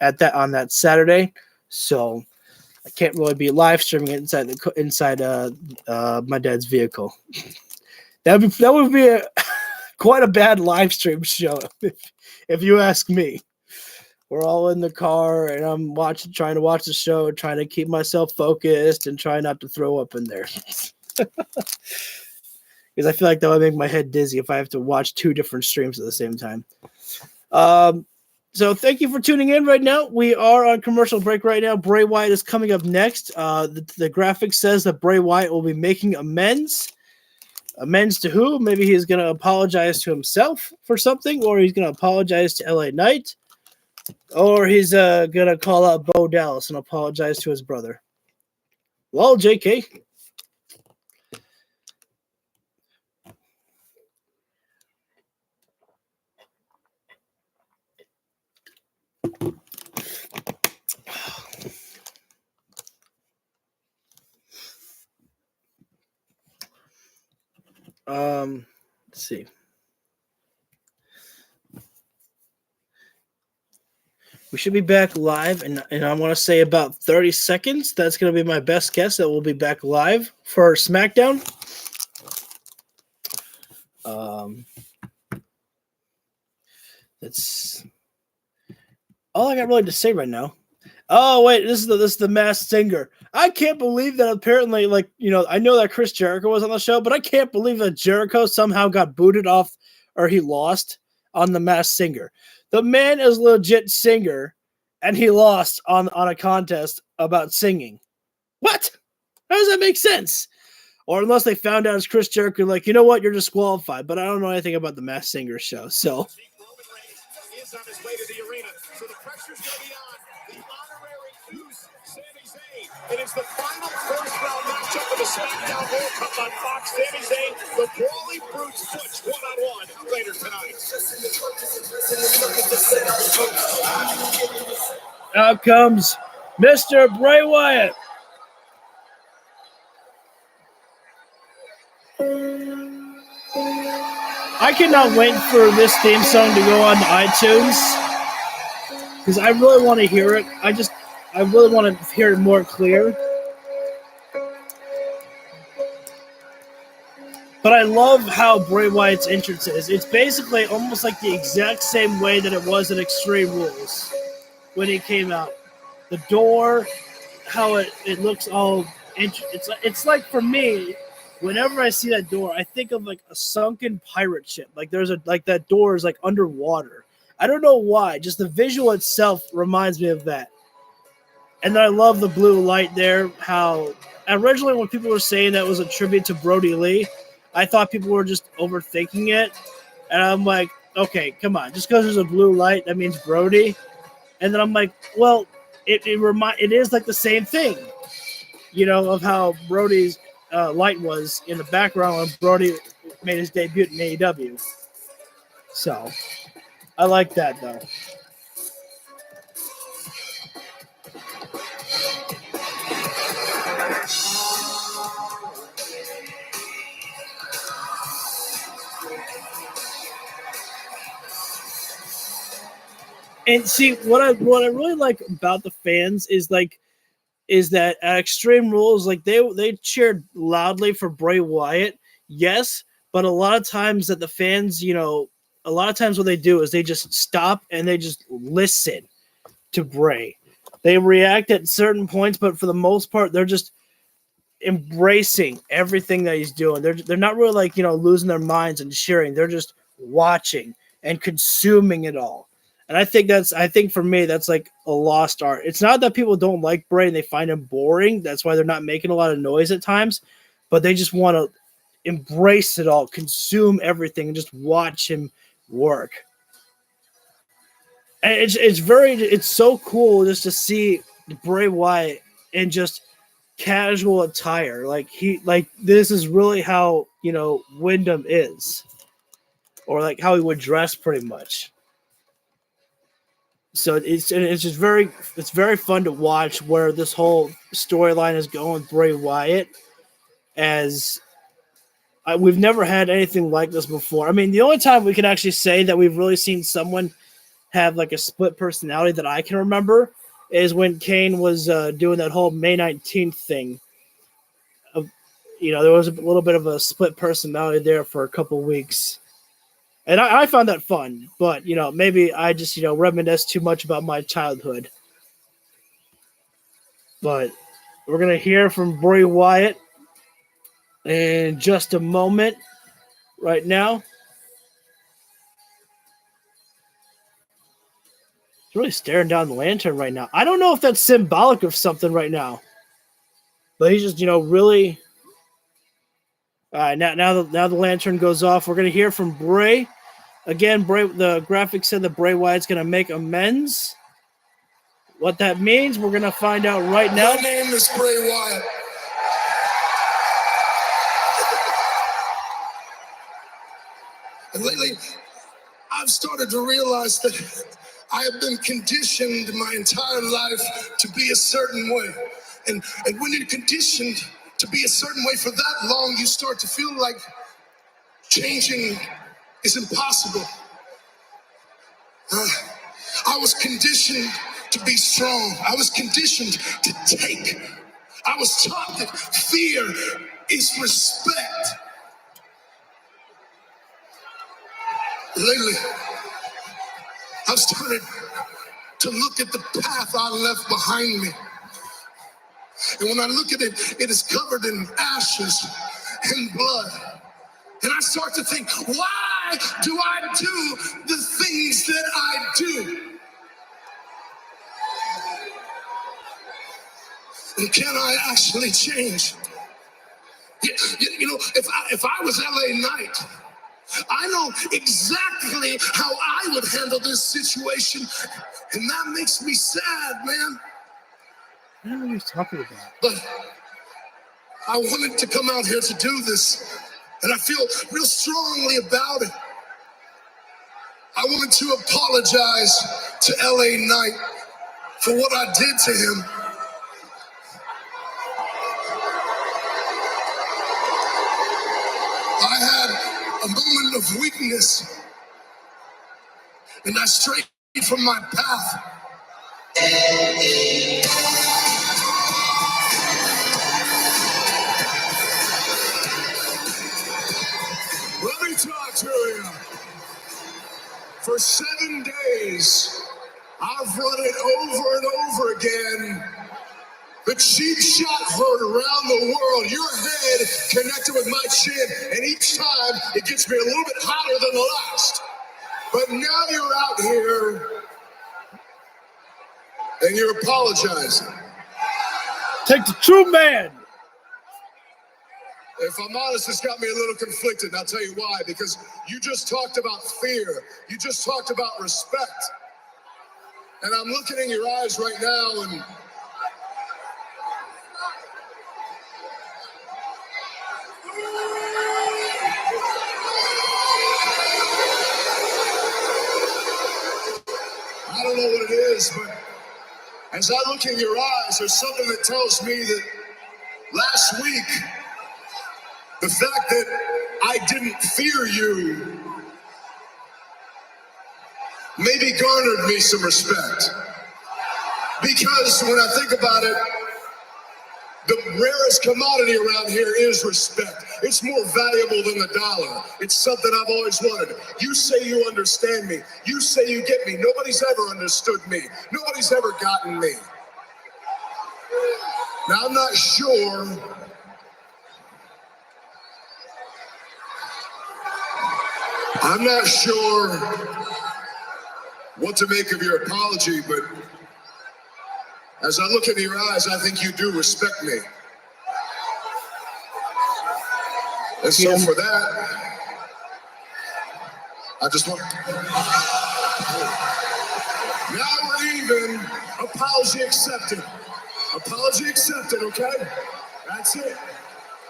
that Saturday. So I can't really be live streaming it inside my dad's vehicle. That would be quite a bad live stream show if you ask me. We're all in the car, and I'm trying to watch the show, trying to keep myself focused, and try not to throw up in there. Because I feel like that would make my head dizzy if I have to watch two different streams at the same time. So thank you for tuning in right now. We are on commercial break right now. Bray Wyatt is coming up next. The graphic says that Bray Wyatt will be making amends. Amends to who? Maybe he's going to apologize to himself for something, or he's going to apologize to LA Knight, or he's going to call out Bo Dallas and apologize to his brother. Well, JK. Let's see. We should be back live, and I want to say about 30 seconds. That's going to be my best guess that we'll be back live for SmackDown. That's all I got really to say right now. Oh wait, this is the Masked Singer. I can't believe that apparently, like, you know, I know that Chris Jericho was on the show, but I can't believe that Jericho somehow got booted off or he lost on the Masked Singer. The man is a legit singer, and he lost on a contest about singing. What? How does that make sense? Or unless they found out it's Chris Jericho, like, you know what, you're disqualified. But I don't know anything about the Masked Singer show, so. Is on his way to the arena, so the pressure's going to be on the honorary Goose, Sami Zayn. It is the final first-round matchup of the Smackdown World Cup on Fox. Sami Zayn, the Brawly Brutes Butch, one-on-one later tonight. Out comes Mr. Bray Wyatt. I cannot wait for this theme song to go on iTunes because I really want to hear it. I really want to hear it more clear. But I love how Bray Wyatt's entrance is. It's basically almost like the exact same way that it was in Extreme Rules when he came out. The door, how it looks all... It's like, for me... Whenever I see that door, I think of like a sunken pirate ship. Like that door is like underwater. I don't know why. Just the visual itself reminds me of that. And then I love the blue light there. How originally when people were saying that was a tribute to Brody Lee, I thought people were just overthinking it. And I'm like, okay, come on. Just because there's a blue light, that means Brody. And then I'm like, well, it is like the same thing, you know, of how Brody's light was in the background when Brody made his debut in AEW. So, I like that, though. And see, what I really like about the fans is that at Extreme Rules, like they cheered loudly for Bray Wyatt, yes, but a lot of times that the fans, you know, a lot of times what they do is they just stop and they just listen to Bray. They react at certain points, but for the most part, they're just embracing everything that he's doing. They're not really like, you know, losing their minds and cheering. They're just watching and consuming it all. And I think for me, that's like a lost art. It's not that people don't like Bray and they find him boring. That's why they're not making a lot of noise at times, but they just want to embrace it all, consume everything, and just watch him work. And it's so cool just to see Bray Wyatt in just casual attire. Like this is really how, you know, Wyndham is, or like how he would dress pretty much. So it's just very fun to watch where this whole storyline is going with Bray Wyatt, as we've never had anything like this before. I mean, the only time we can actually say that we've really seen someone have like a split personality that I can remember is when Kane was doing that whole May 19th thing. You know, there was a little bit of a split personality there for a couple weeks. And I found that fun, but, you know, maybe I just, you know, reminisce too much about my childhood. But we're going to hear from Bray Wyatt in just a moment right now. He's really staring down the lantern right now. I don't know if that's symbolic of something right now. But he's just, you know, really... All right, now the lantern goes off. We're going to hear from Bray. Again, the graphic said that Bray Wyatt's going to make amends. What that means, we're going to find out right now. My name is Bray Wyatt. And lately, I've started to realize that I have been conditioned my entire life to be a certain way. And when you're conditioned to be a certain way for that long, you start to feel like Changing is impossible. I was conditioned to be strong. I was conditioned to take. I was taught that fear is respect. Lately, I've started to look at the path I left behind me. And when I look at it, it is covered in ashes and blood. And I start to think, why do I do the things that I do? And can I actually change? You know, if I was LA Knight, I know exactly how I would handle this situation. And that makes me sad, man. I don't know what he's talking about. But I wanted to come out here to do this, and I feel real strongly about it. I wanted to apologize to LA Knight for what I did to him. I had a moment of weakness, and I strayed from my path. Let me talk to you. For 7 days, I've run it over and over again. The cheap shot heard around the world. Your head connected with my chin, and each time it gets me a little bit hotter than the last. But now you're out here, and you're apologizing. Take the true man. If I'm honest, it's got me a little conflicted, and I'll tell you why. Because you just talked about fear. You just talked about respect. And I'm looking in your eyes right now, and I don't know what it is, but as I look in your eyes, there's something that tells me that last week, the fact that I didn't fear you maybe garnered me some respect. Because when I think about it, the rarest commodity around here is respect. It's more valuable than the dollar. It's something I've always wanted. You say you understand me. You say you get me. Nobody's ever understood me. Nobody's ever gotten me. Now, I'm not sure what to make of your apology, but as I look into your eyes, I think you do respect me. And so for that, I just want... Now we're even. Apology accepted. Apology accepted, okay? That's it.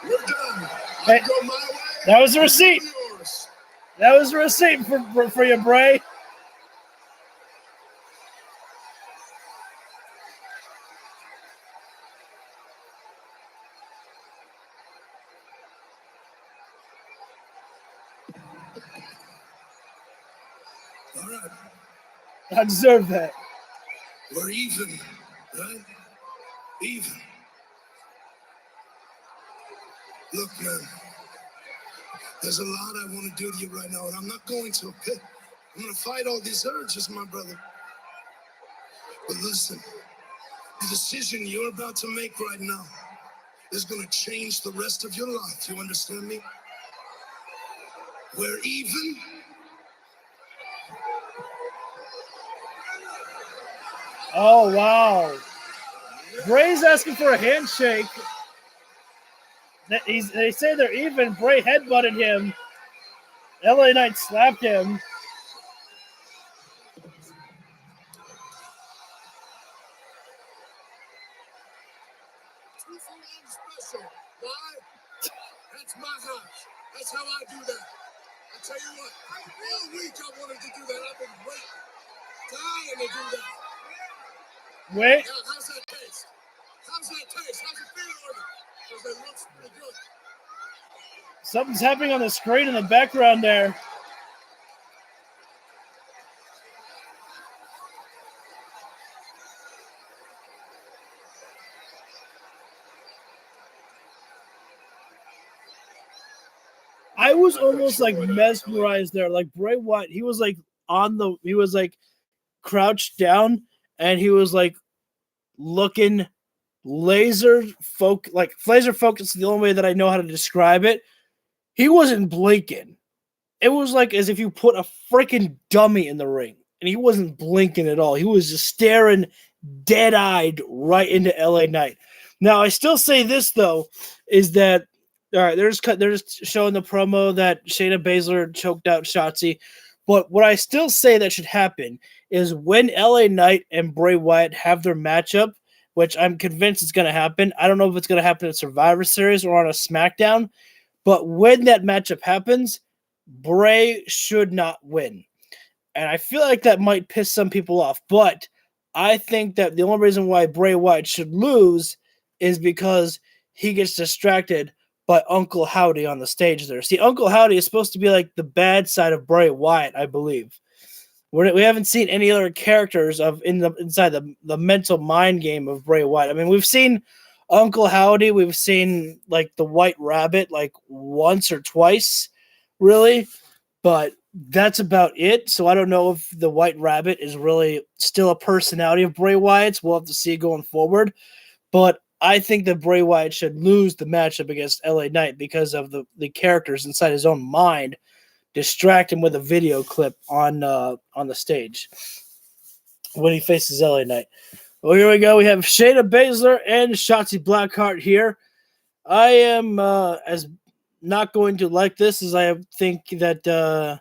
We're done. I go my way. That was a receipt. That was a receipt for you, Bray. All right. I deserve that. We're even, right? Even. Look, man, there's a lot I want to do to you right now, and I'm not going to, okay? I'm going to fight all these urges, my brother. But listen, the decision you're about to make right now is going to change the rest of your life. You understand me? We're even. Oh, wow. Bray's asking for a handshake. They say they're even. Bray headbutted him. LA Knight slapped him. Special. Why? That's my house. That's how I do that. I tell you what, all week I wanted to do that. I've been waiting, dying to do that. Wait. Now, how's that taste? How's that taste? How's it feel on you? Because it looks pretty good. Something's happening on the screen in the background there. I was almost like mesmerized there. Like Bray Wyatt, he was like crouched down and he was like looking laser focused. The only way that I know how to describe it. He wasn't blinking. It was like as if you put a freaking dummy in the ring and he wasn't blinking at all. He was just staring dead-eyed right into LA Knight. Now, I still say this though, is that all right, they're just showing the promo that Shayna Baszler choked out Shotzi. But what I still say that should happen is when LA Knight and Bray Wyatt have their matchup, which I'm convinced is going to happen. I don't know if it's going to happen at Survivor Series or on a SmackDown, but when that matchup happens, Bray should not win. And I feel like that might piss some people off, but I think that the only reason why Bray Wyatt should lose is because he gets distracted by Uncle Howdy on the stage there. See, Uncle Howdy is supposed to be like the bad side of Bray Wyatt, I believe. We haven't seen any other characters inside the mental mind game of Bray Wyatt. I mean, we've seen Uncle Howdy, we've seen like the White Rabbit like once or twice, really, but that's about it. So I don't know if the White Rabbit is really still a personality of Bray Wyatt's. We'll have to see going forward, but I think that Bray Wyatt should lose the matchup against LA Knight because of the characters inside his own mind distract him with a video clip on the stage when he faces LA Knight. Well, here we go. We have Shayna Baszler and Shotzi Blackheart here. I am as not going to like this as I think that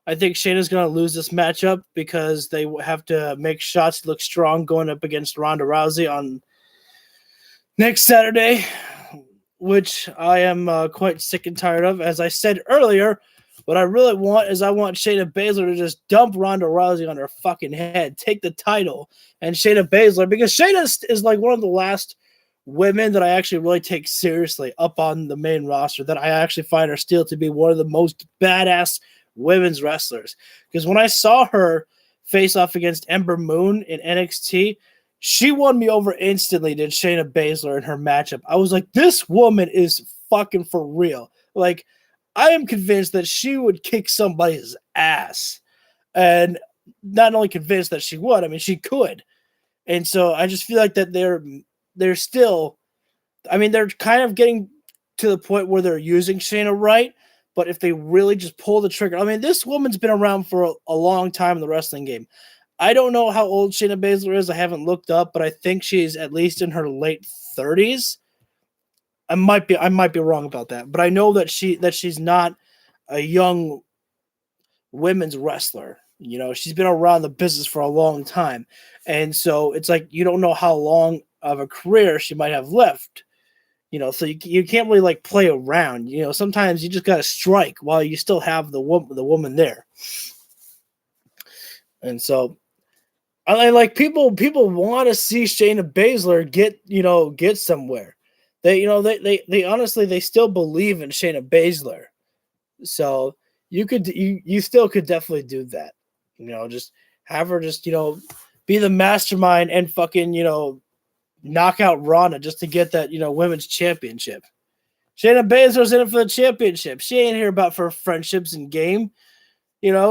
I think Shayna's going to lose this matchup because they have to make Shotzi look strong going up against Ronda Rousey on next Saturday, which I am quite sick and tired of. As I said earlier, what I really want is I want Shayna Baszler to just dump Ronda Rousey on her fucking head, take the title, and Shayna Baszler, because Shayna is like one of the last women that I actually really take seriously up on the main roster, that I actually find her still to be one of the most badass women's wrestlers. Because when I saw her face off against Ember Moon in NXT, she won me over instantly, did Shayna Baszler in her matchup. I was like, this woman is fucking for real. Like, I am convinced that she would kick somebody's ass. And not only convinced that she would, I mean, she could. And so I just feel like that they're still, I mean, they're kind of getting to the point where they're using Shayna right. But if they really just pull the trigger, I mean, this woman's been around for a long time in the wrestling game. I don't know how old Shayna Baszler is. I haven't looked up, but I think she's at least in her late 30s. I might be wrong about that, but I know that she's not a young women's wrestler. You know, she's been around the business for a long time, and so it's like you don't know how long of a career she might have left. You know, so you can't really like play around. You know, sometimes you just gotta strike while you still have the woman there, and so. I like people want to see Shayna Baszler get somewhere. They honestly they still believe in Shayna Baszler. So you still could definitely do that. You know, just have her just, be the mastermind and fucking, knock out Ronda just to get that, women's championship. Shayna Baszler's in it for the championship. She ain't here about for friendships and game.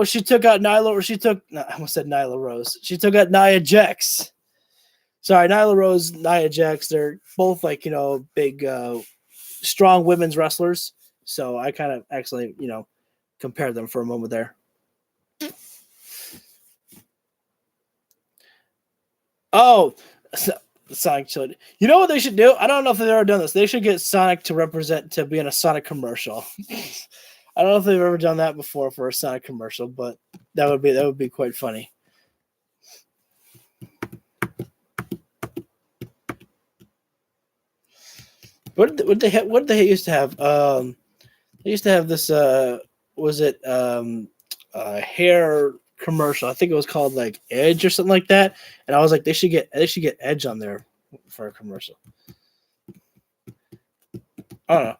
She took out I almost said Nyla Rose. She took out Nia Jax. Sorry, Nyla Rose, Nia Jax. They're both like, big, strong women's wrestlers. So I kind of actually, compared them for a moment there. Oh, Sonic Chili. You know what they should do? I don't know if they've ever done this. They should get Sonic to be in a Sonic commercial. I don't know if they've ever done that before for a Sonic commercial, but that would be quite funny. What did they used to have? They used to have this. Hair commercial? I think it was called like Edge or something like that. And I was like, they should get Edge on there for a commercial. I don't know.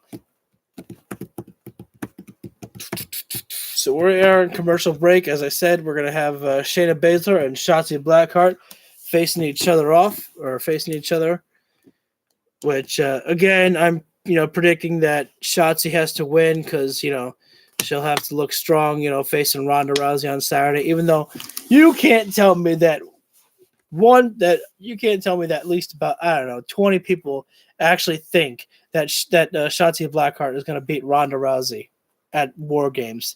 So we're in commercial break. As I said, we're going to have Shayna Baszler and Shotzi Blackheart facing each other, which, again, I'm, predicting that Shotzi has to win because, she'll have to look strong, facing Ronda Rousey on Saturday, even though you can't tell me that at least about, 20 people actually think that Shotzi Blackheart is going to beat Ronda Rousey at War Games.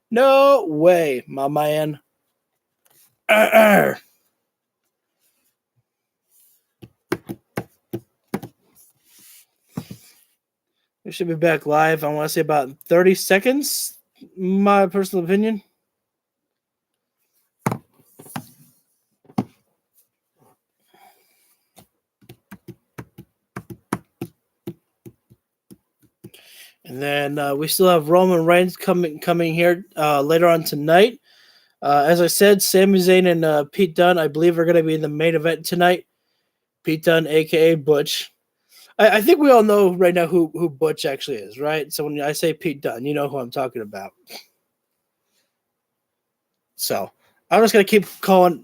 No way, my man. We should be back live. I want to say about 30 seconds, my personal opinion. And then we still have Roman Reigns coming here later on tonight. As I said, Sami Zayn and Pete Dunne, I believe, are going to be in the main event tonight. Pete Dunne, a.k.a. Butch. I think we all know right now who Butch actually is, right? So when I say Pete Dunne, you know who I'm talking about. So I'm just going to keep calling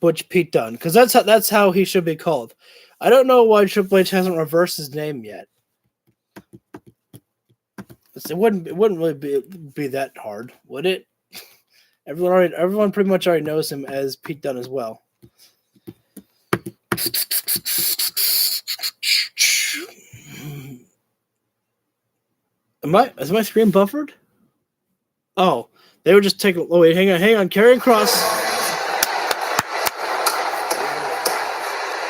Butch Pete Dunne because that's how he should be called. I don't know why Triple H hasn't reversed his name yet. It wouldn't really be that hard, would it? Everyone pretty much already knows him as Pete Dunne as well. Is my screen buffered? Oh, they were just taking. Oh wait, hang on, Karrion Kross.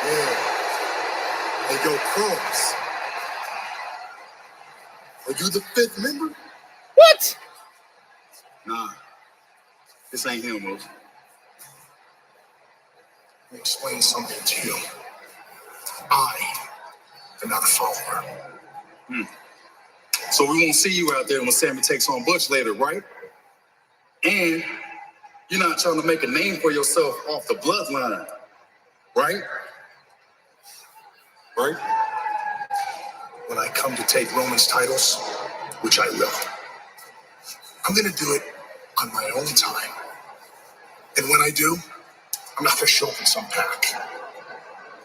Yeah. Hey, yo, Kross. Are you the 5th member? What? Nah. This ain't him, Moose. Let me explain something to you. I am not a follower. So we won't see you out there when Sammy takes on Butch later, right? And you're not trying to make a name for yourself off the bloodline, right? Right? When I come to take Roman's titles, which I will, I'm going to do it on my own time. And when I do, I'm not going to show up in some pack.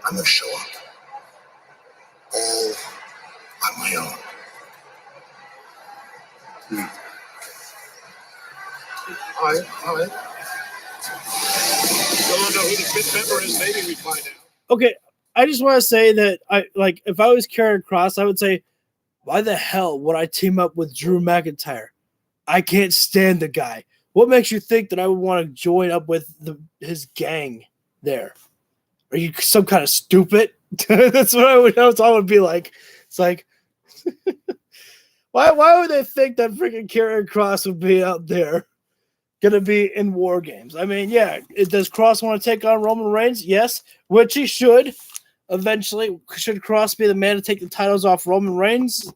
I'm going to show up all on my own. All right. Still don't know who the 5th member is. Maybe we find out. Okay, I just want to say that if I was Karrion Kross, I would say, why the hell would I team up with Drew McIntyre? I can't stand the guy. What makes you think that I would want to join up with his gang there? Are you some kind of stupid? That's what I would be like. It's like, why would they think that freaking Karrion Kross would be out there going to be in War Games? I mean, yeah, does Kross want to take on Roman Reigns? Yes, which he should eventually. Should Kross be the man to take the titles off Roman Reigns?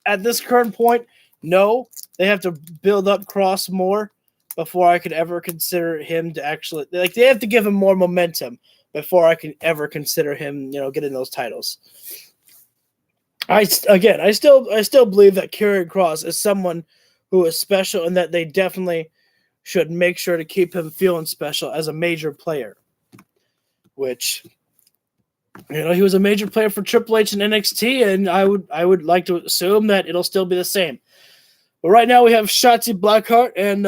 At this current point, no. They have to build up Kross more before I could ever consider him to actually – they have to give him more momentum before I can ever consider him, getting those titles. I still believe that Karrion Kross is someone who is special and that they definitely should make sure to keep him feeling special as a major player, which, he was a major player for Triple H and NXT, and I would like to assume that it'll still be the same. But right now we have Shotzi Blackheart and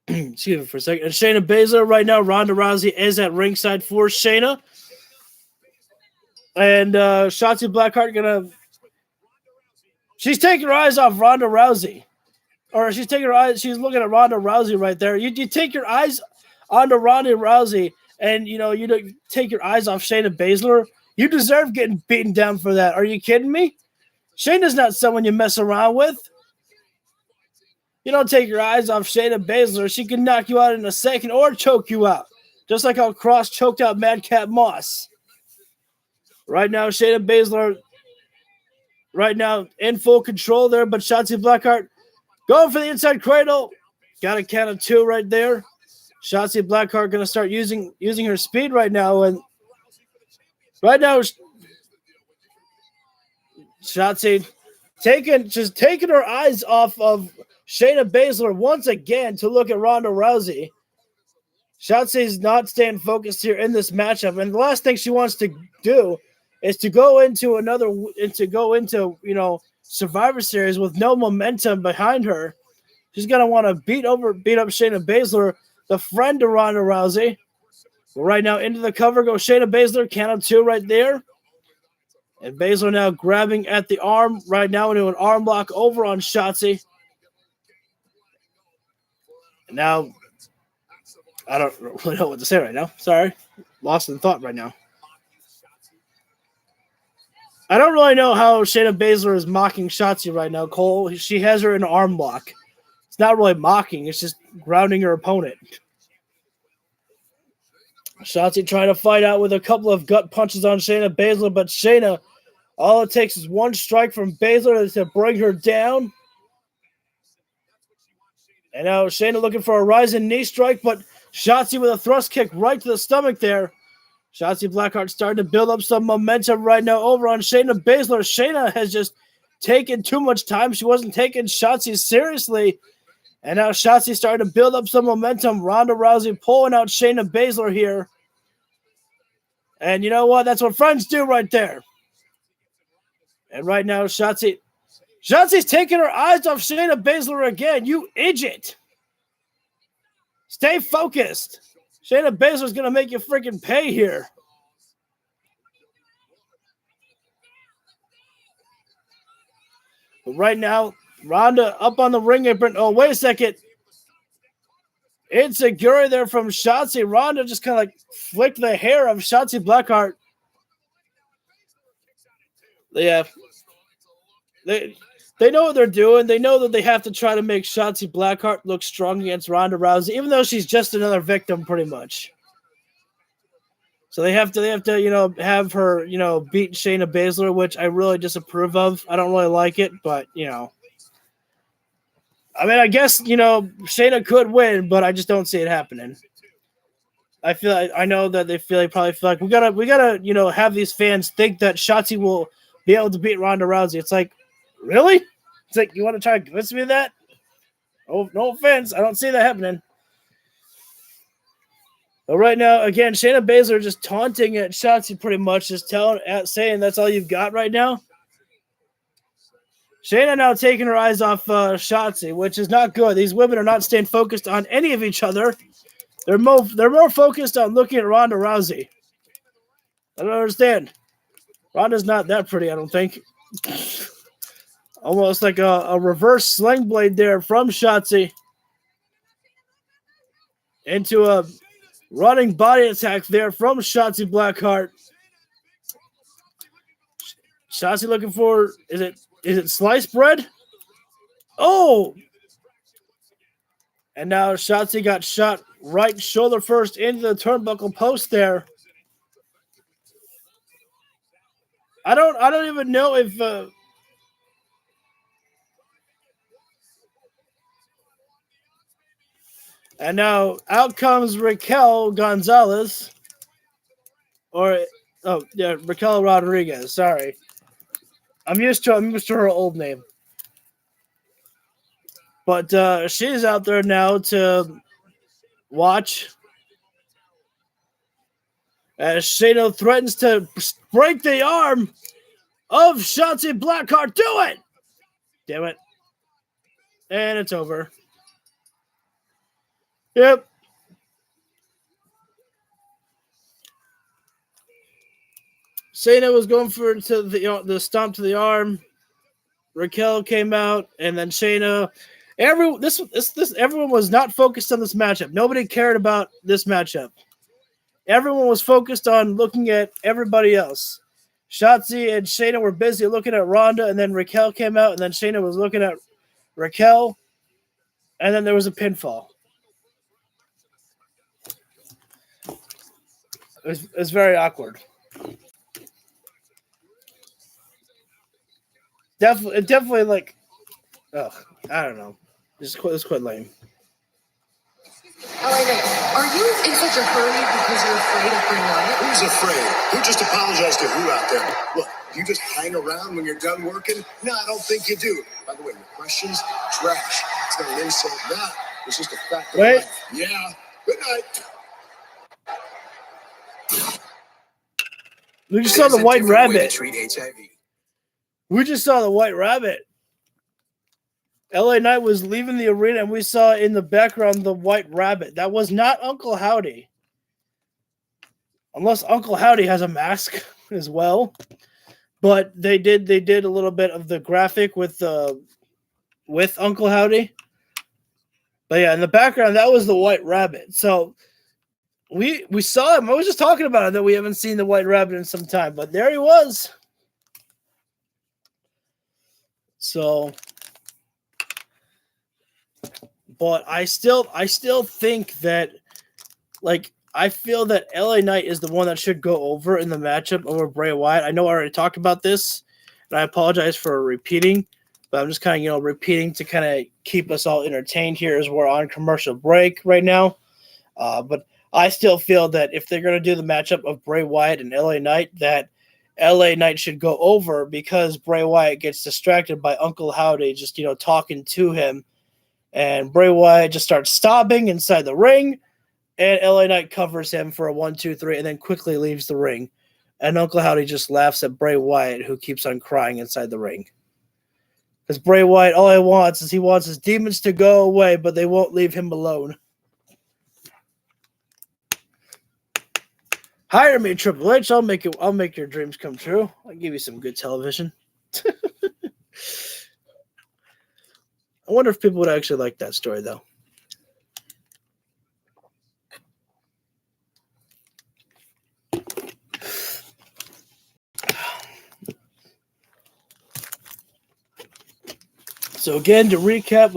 excuse me for a second, and Shayna Baszler. Right now, Ronda Rousey is at ringside for Shayna. And Shotzi Blackheart she's taking her eyes off Ronda Rousey. Or she's looking at Ronda Rousey right there. You take your eyes onto Ronda Rousey and you don't take your eyes off Shayna Baszler. You deserve getting beaten down for that. Are you kidding me? Shayna's not someone you mess around with. You don't take your eyes off Shayna Baszler. She can knock you out in a second or choke you out. Just like how Kross choked out Madcap Moss. Right now, Shayna Baszler in full control there, but Shotzi Blackheart going for the inside cradle. Got a count of 2 right there. Shotzi Blackheart going to start using her speed right now. And right now, Shotzi taking her eyes off of Shayna Baszler once again to look at Ronda Rousey. Shotzi's not staying focused here in this matchup, and the last thing she wants to do is to go into Survivor Series with no momentum behind her. She's gonna want to beat up Shayna Baszler, the friend to Ronda Rousey. But right now into the cover goes Shayna Baszler, count of 2 right there. And Baszler now grabbing at the arm right now into an arm lock over on Shotzi. Now, I don't really know what to say right now. Sorry. Lost in thought right now. I don't really know how Shayna Baszler is mocking Shotzi right now, Cole. She has her in an arm lock. It's not really mocking. It's just grounding her opponent. Shotzi trying to fight out with a couple of gut punches on Shayna Baszler, but Shayna, all it takes is one strike from Baszler to bring her down. And now Shayna looking for a rising knee strike, but Shotzi with a thrust kick right to the stomach there. Shotzi Blackheart starting to build up some momentum right now over on Shayna Baszler. Shayna has just taken too much time. She wasn't taking Shotzi seriously. And now Shotzi starting to build up some momentum. Ronda Rousey pulling out Shayna Baszler here. And you know what? That's what friends do right there. And right now, Shotzi's taking her eyes off Shayna Baszler again. You idiot. Stay focused. Shayna Baszler's going to make you freaking pay here. But right now, Ronda up on the ring apron. Oh, wait a second. Insecurity there from Shotzi. Ronda just kind of like flicked the hair of Shotzi Blackheart. Yeah. They know what they're doing. They know that they have to try to make Shotzi Blackheart look strong against Ronda Rousey, even though she's just another victim pretty much. So they have to, have her, beat Shayna Baszler, which I really disapprove of. I don't really like it, but, I mean, I guess, Shayna could win, but I just don't see it happening. I know that they probably feel like we gotta, have these fans think that Shotzi will be able to beat Ronda Rousey. It's like, really? It's like, you want to try to convince me of that? Oh, no offense. I don't see that happening. But right now, again, Shayna Baszler just taunting at Shotzi pretty much, just saying that's all you've got right now. Shayna now taking her eyes off Shotzi, which is not good. These women are not staying focused on any of each other. They're more focused on looking at Ronda Rousey. I don't understand. Ronda's not that pretty, I don't think. Almost like a reverse sling blade there from Shotzi. Into a running body attack there from Shotzi Blackheart. Shotzi looking for, is it sliced bread? Oh! And now Shotzi got shot right shoulder first into the turnbuckle post there. I don't even know if and now out comes Raquel Gonzalez. Raquel Rodriguez. Sorry. I'm used to her old name. But she's out there now to watch as Shayna threatens to break the arm of Shotzi Blackheart. Do it! Damn it. And it's over. Yep. Shayna was going for the stomp to the arm. Raquel came out, and then Shayna. Everyone was not focused on this matchup. Nobody cared about this matchup. Everyone was focused on looking at everybody else. Shotzi and Shayna were busy looking at Ronda, and then Raquel came out, and then Shayna was looking at Raquel, and then there was a pinfall. It's very awkward. Definitely like, I don't know. It's quite lame. Are you in such a hurry because you're afraid of Bray Wyatt? Who's afraid? Who just apologized to who out there? Look, you just hang around when you're done working? No, I don't think you do. By the way, your questions, trash. It's not an insult. That was just a fact of Wait. life. Yeah. Good night. We just saw the White Rabbit. Treat HIV. We just saw the White Rabbit. LA Knight was leaving the arena, and we saw in the background the White Rabbit. That was not Uncle Howdy. Unless Uncle Howdy has a mask as well. But they did a little bit of the graphic with Uncle Howdy. But yeah, in the background, that was the White Rabbit. So we saw him. I was just talking about it, that we haven't seen the White Rabbit in some time. But there he was. So, but I still think that, like, I feel that LA Knight is the one that should go over in the matchup over Bray Wyatt. I know I already talked about this, and I apologize for repeating, but I'm just kind of, repeating to kind of keep us all entertained here as we're on commercial break right now. But I still feel that if they're going to do the matchup of Bray Wyatt and LA Knight, that LA Knight should go over, because Bray Wyatt gets distracted by Uncle Howdy just, talking to him, and Bray Wyatt just starts stomping inside the ring, and LA Knight covers him for a 1-2-3 and then quickly leaves the ring. And Uncle Howdy just laughs at Bray Wyatt, who keeps on crying inside the ring. Because Bray Wyatt, all he wants his demons to go away, but they won't leave him alone. Hire me, Triple H. I'll make your dreams come true. I'll give you some good television. I wonder if people would actually like that story, though. So again, to recap,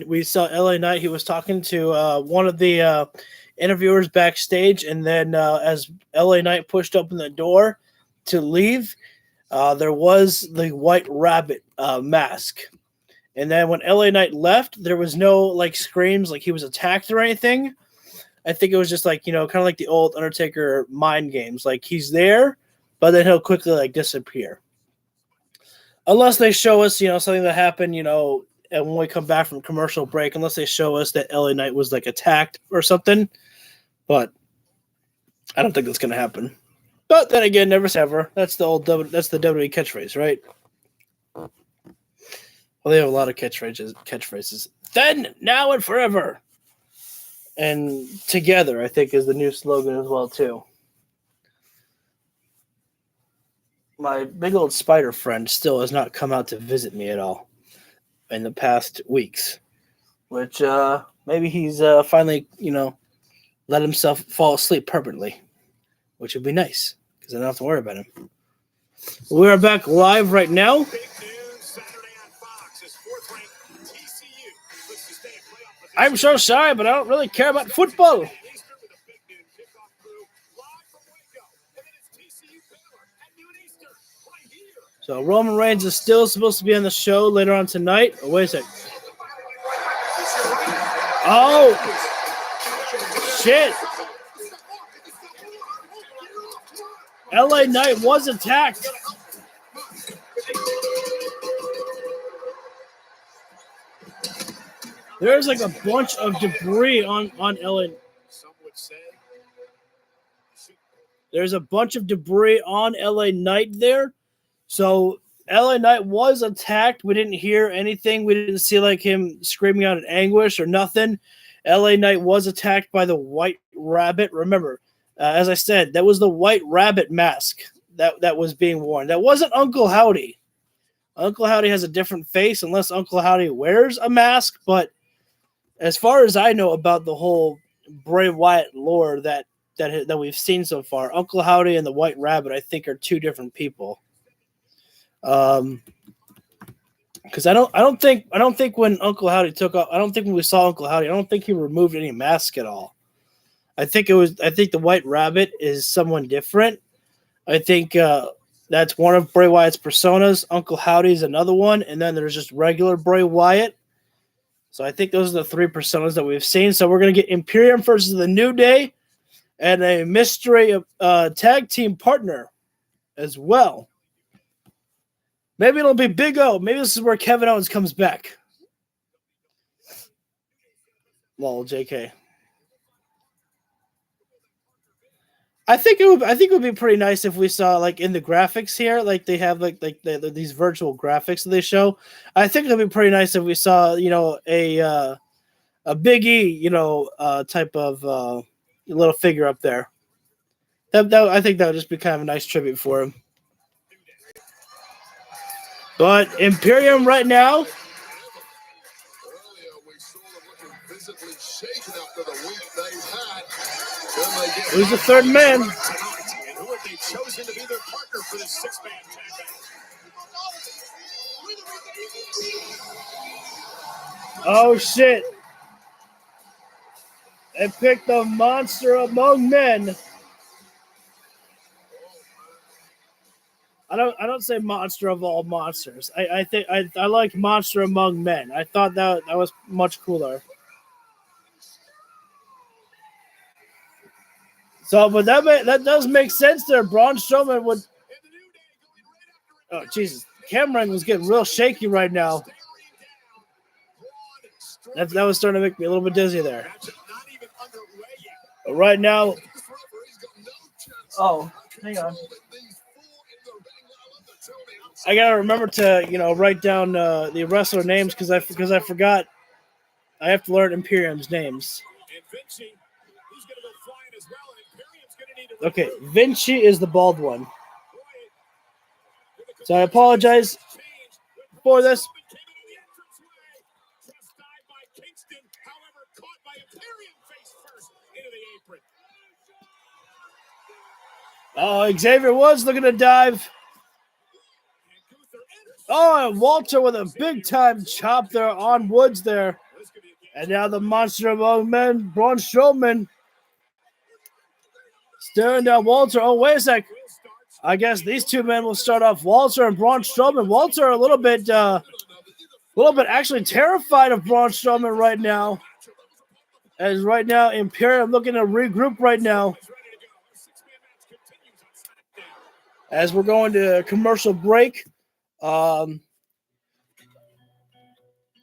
we saw LA Knight. He was talking to one of the interviewers backstage, and then as LA Knight pushed open the door to leave, there was the White Rabbit mask. And then when LA Knight left, there was no screams like he was attacked or anything. I think it was just kind of like the old Undertaker mind games. Like, he's there, but then he'll quickly disappear. Unless they show us, something that happened, and when we come back from commercial break, unless they show us that LA Knight was attacked or something. But I don't think that's going to happen. But then again, never say ever. That's the WWE catchphrase, right? Well, they have a lot of catchphrases. Then, now, and forever. And together, I think, is the new slogan as well, too. My big old spider friend still has not come out to visit me at all in the past weeks. Which, maybe he's finally, let himself fall asleep permanently. Which would be nice, because I don't have to worry about him. We are back live right now. I'm so sorry, but I don't really care about football. So Roman Reigns is still supposed to be on the show later on tonight. Oh, wait a second. Oh, shit. LA Knight was attacked. There's a bunch of debris on LA. There's a bunch of debris on LA Knight there. So LA Knight was attacked. We didn't hear anything. We didn't see him screaming out in anguish or nothing. LA Knight was attacked by the White Rabbit. Remember, as I said, that was the White Rabbit mask that was being worn. That wasn't Uncle Howdy. Uncle Howdy has a different face unless Uncle Howdy wears a mask. But as far as I know about the whole Bray Wyatt lore that we've seen so far, Uncle Howdy and the White Rabbit, I think, are two different people. Because I don't think when Uncle Howdy took off, I don't think when we saw Uncle Howdy, I don't think he removed any mask at all. I think the White Rabbit is someone different. I think that's one of Bray Wyatt's personas. Uncle Howdy is another one, and then there's just regular Bray Wyatt. So I think those are the three personas that we've seen. So we're gonna get Imperium versus the New Day, and a mystery tag team partner as well. Maybe it'll be Big O. Maybe this is where Kevin Owens comes back. Lol, JK. I think it would be pretty nice if we saw like in the graphics here, like they have like these virtual graphics that they show. I think it would be pretty nice if we saw, you know, a Big E, you know, type of little figure up there. That I think that would just be kind of a nice tribute for him. But Imperium right now. Who's the third man? And who have they chosen to be their partner for this six-man tag match? Oh shit! They picked the monster among men. I don't say monster of all monsters. I think I like monster among men. I thought that was much cooler. So, but that does make sense there. Braun Strowman would. Oh Jesus, Cameron was getting real shaky right now. That was starting to make me a little bit dizzy there. But right now. Oh, hang on. I gotta remember to, you know, write down the wrestler names because I forgot. I have to learn Imperium's names. Okay, Vinci is the bald one. So I apologize for this. Oh, Xavier Woods looking to dive. Oh, and Walter with a big-time chop there on Woods there. And now the monster among men, Braun Strowman, staring down Walter. Oh, wait a sec. I guess these two men will start off Walter and Braun Strowman. Walter a little bit actually terrified of Braun Strowman right now. As right now, Imperium looking to regroup right now. As we're going to a commercial break.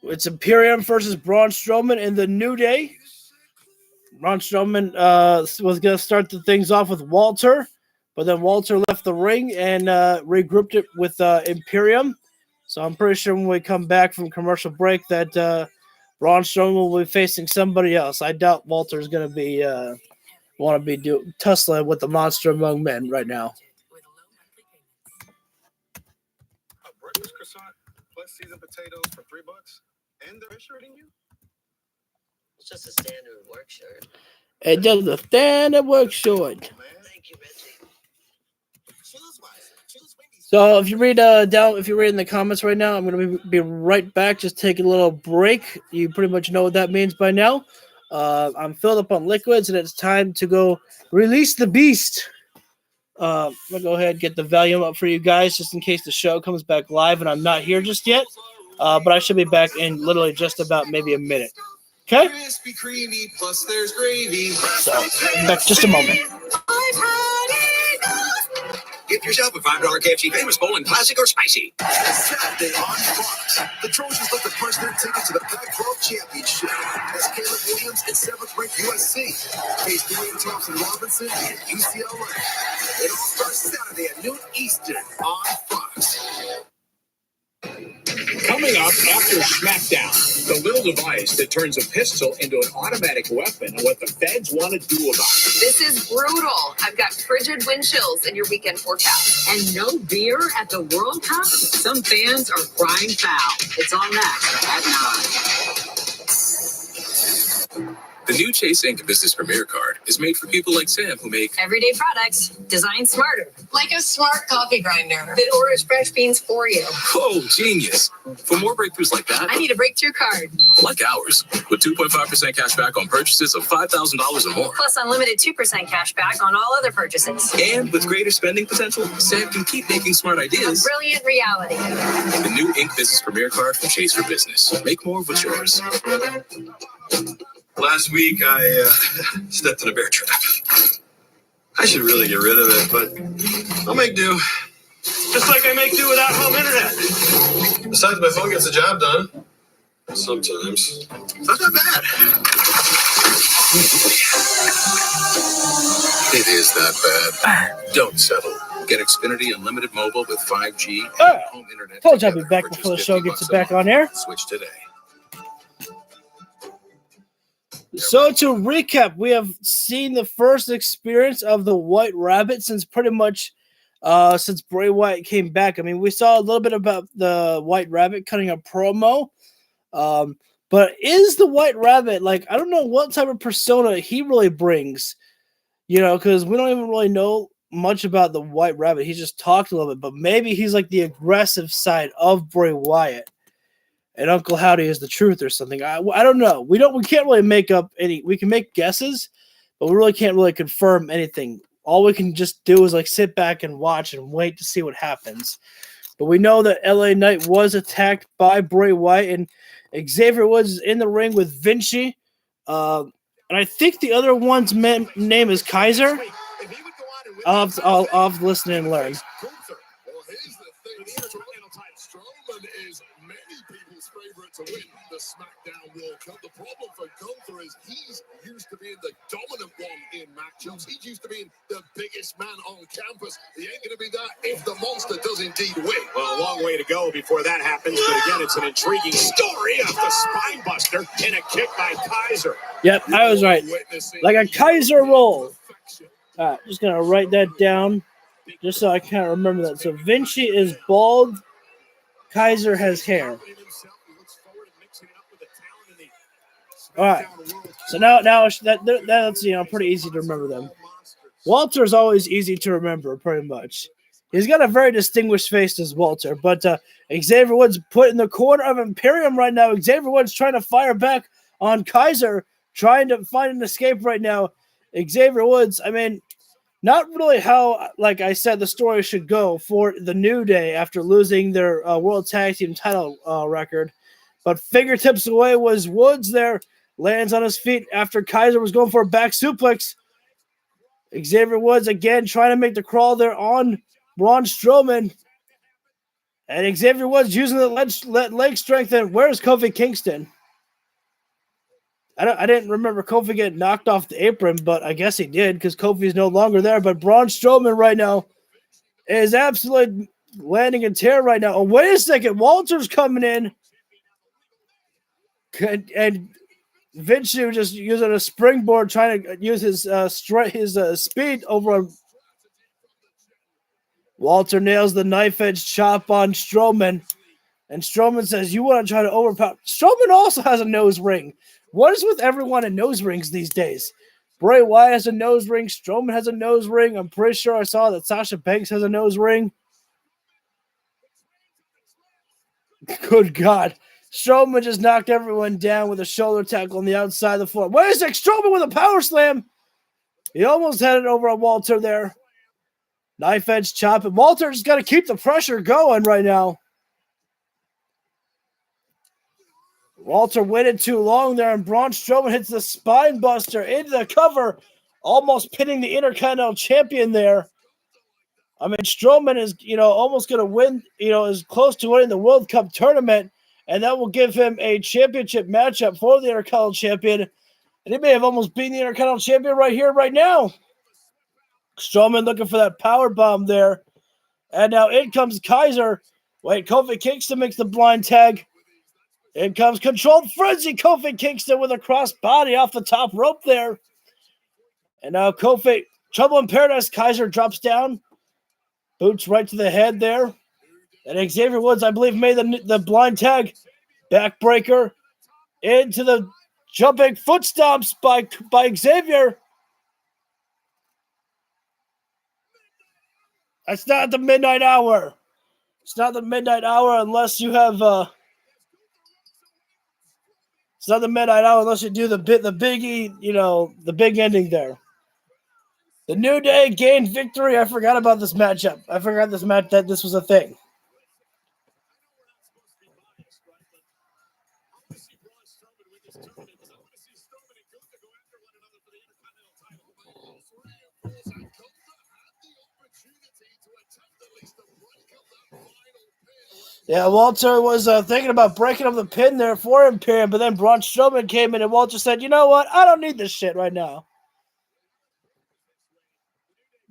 It's Imperium versus Braun Strowman in the New Day. Braun Strowman was going to start the things off with Walter, but then Walter left the ring and regrouped it with Imperium. So I'm pretty sure when we come back from commercial break that Braun Strowman will be facing somebody else. I doubt Walter's going to be tussling with the monster among men right now. Breakfast croissant plus seasoned potatoes for $3, and they're shirting you. It's just a standard work shirt. It's just a standard work shirt. Thank you, Reggie. So if you read if you're reading the comments right now, I'm going to be right back. Just taking a little break. You pretty much know what that means by now. I'm filled up on liquids, and it's time to go release the beast. I'm going to go ahead and get the volume up for you guys just in case the show comes back live and I'm not here just yet. But I should be back in literally just about maybe a minute. Okay? Crispy, creamy, plus there's gravy. So, back just a moment. Get yourself a $5 KFC Famous Bowl in classic or spicy. Saturday on Fox, the Trojans look to punch their ticket to the Pac-12 Championship as Caleb Williams and 7th-ranked USC face Dwayne Thompson-Robinson and UCLA. It all starts Saturday at noon Eastern on Fox. Coming up after Smackdown, the little device that turns a pistol into an automatic weapon and what the feds want to do about it. This is brutal. I've got frigid wind chills in your weekend forecast. And no beer at the World Cup? Some fans are crying foul. It's on next at 9. The new Chase Ink Business Premier Card is made for people like Sam who make Everyday products designed smarter. Like a smart coffee grinder that orders fresh beans for you. oh, genius. For more breakthroughs like that, I need a breakthrough card. like ours, with 2.5% cash back on purchases of $5,000 or more. Plus unlimited 2% cash back on all other purchases. And with greater spending potential, Sam can keep making smart A ideas. brilliant reality. The new Ink Business Premier Card from Chase for Business. Make more of what's yours. Last week, I stepped in a bear trap. I should really get rid of it, but I'll make do. Just like I make do without home internet. Besides, my phone gets the job done. Sometimes. Not that bad. It is that bad. Don't settle. Get Xfinity Unlimited Mobile with 5G and home internet. Told you I'd be back before the show gets it back on air. Switch today. So to recap, we have seen the first experience of the White Rabbit since pretty much since Bray Wyatt came back. I mean, we saw a little bit about the White Rabbit cutting a promo. But is the White Rabbit, like, I don't know what type of persona he really brings, you know, because we don't even really know much about the White Rabbit. He just talked a little bit, but maybe he's like the aggressive side of Bray Wyatt, and Uncle Howdy is the truth or something. I don't know. We can't really make up any. We can make guesses, but we really can't really confirm anything. All we can just do is like sit back and watch and wait to see what happens. But we know that LA Knight was attacked by Bray Wyatt, and Xavier Woods is in the ring with Vinci. And I think the other one's name is Kaiser. I'll have to listen and learn. Strowman is many people's favorite to win the SmackDown World Cup. The problem for Gunther is he's used to being the dominant one in matchups. He's used to being the biggest man on campus. He ain't going to be that if the monster does indeed win. Well, a long way to go before that happens. But again, it's an intriguing story of the spine buster and a kick by Kaiser. Yep, I was right. Like a Kaiser roll. All right, just going to write that down just so I can't remember that. So Vinci is bald. Kaiser has hair. All right. So now that's pretty easy to remember them. Walter is always easy to remember, pretty much. He's got a very distinguished face as Walter, but Xavier Woods put in the corner of Imperium right now. Xavier Woods trying to fire back on Kaiser, trying to find an escape right now. Xavier Woods, I mean, not really how, like I said, the story should go for the New Day after losing their World Tag Team title record. But fingertips away was Woods there. Lands on his feet after Kaiser was going for a back suplex. Xavier Woods again trying to make the crawl there on Braun Strowman. And Xavier Woods using the leg strength. And where's Kofi Kingston? I didn't remember Kofi getting knocked off the apron, but I guess he did because Kofi is no longer there. But Braun Strowman right now is absolutely landing in terror right now. Oh, wait a second. Walter's coming in. And Vinci was just using a springboard trying to use his speed over on Walter. Nails the knife edge chop on Strowman. And Strowman says, you want to try to overpower. Strowman also has a nose ring. What is with everyone in nose rings these days? Bray Wyatt has a nose ring. Strowman has a nose ring. I'm pretty sure I saw that Sasha Banks has a nose ring. Good God. Strowman just knocked everyone down with a shoulder tackle on the outside of the floor. Wait a sec. Strowman with a power slam. He almost had it over on Walter there. Knife edge chop. And Walter just got to keep the pressure going right now. Walter waited too long there, and Braun Strowman hits the spine buster into the cover, almost pinning the Intercontinental Champion there. I mean, Strowman is, almost going to win, is close to winning the World Cup tournament, and that will give him a championship matchup for the Intercontinental Champion. And he may have almost beaten the Intercontinental Champion right here, right now. Strowman looking for that power bomb there. And now in comes Kaiser. Wait, Kofi Kingston makes the blind tag. In comes Controlled Frenzy. Kofi Kingston with a cross body off the top rope there. And now Kofi, Trouble in Paradise. Kaiser drops down. Boots right to the head there. And Xavier Woods, I believe, made the blind tag. Backbreaker into the jumping foot stomps by Xavier. That's not the midnight hour. It's not the midnight hour unless you have it's not the midnight hour unless you do the biggie, the big ending there. The New Day gained victory. I forgot about this matchup. I forgot that this was a thing. Yeah, Walter was thinking about breaking up the pin there for Imperium, but then Braun Strowman came in and Walter said, you know what? I don't need this shit right now.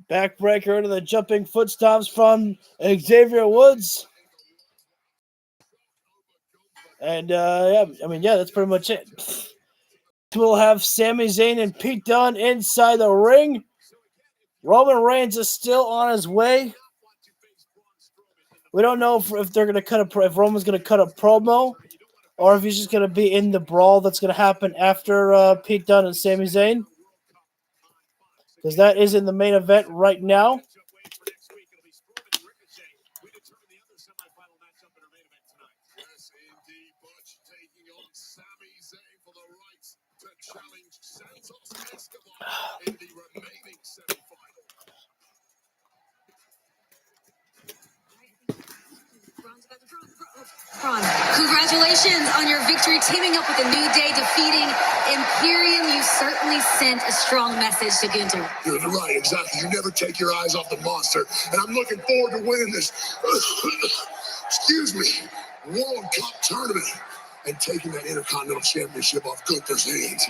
Backbreaker into the jumping foot stomps from Xavier Woods. And, that's pretty much it. We'll have Sami Zayn and Pete Dunne inside the ring. Roman Reigns is still on his way. We don't know if they're going to if Roman's going to cut a promo, or if he's just going to be in the brawl that's going to happen after Pete Dunne and Sami Zayn, because that is in the main event right now. Congratulations on your victory, teaming up with the New Day, defeating Imperium. You certainly sent a strong message to Gunther. You're right, exactly. You never take your eyes off the monster, and I'm looking forward to winning this, excuse me, World Cup tournament and taking that Intercontinental Championship off Gunther's hands.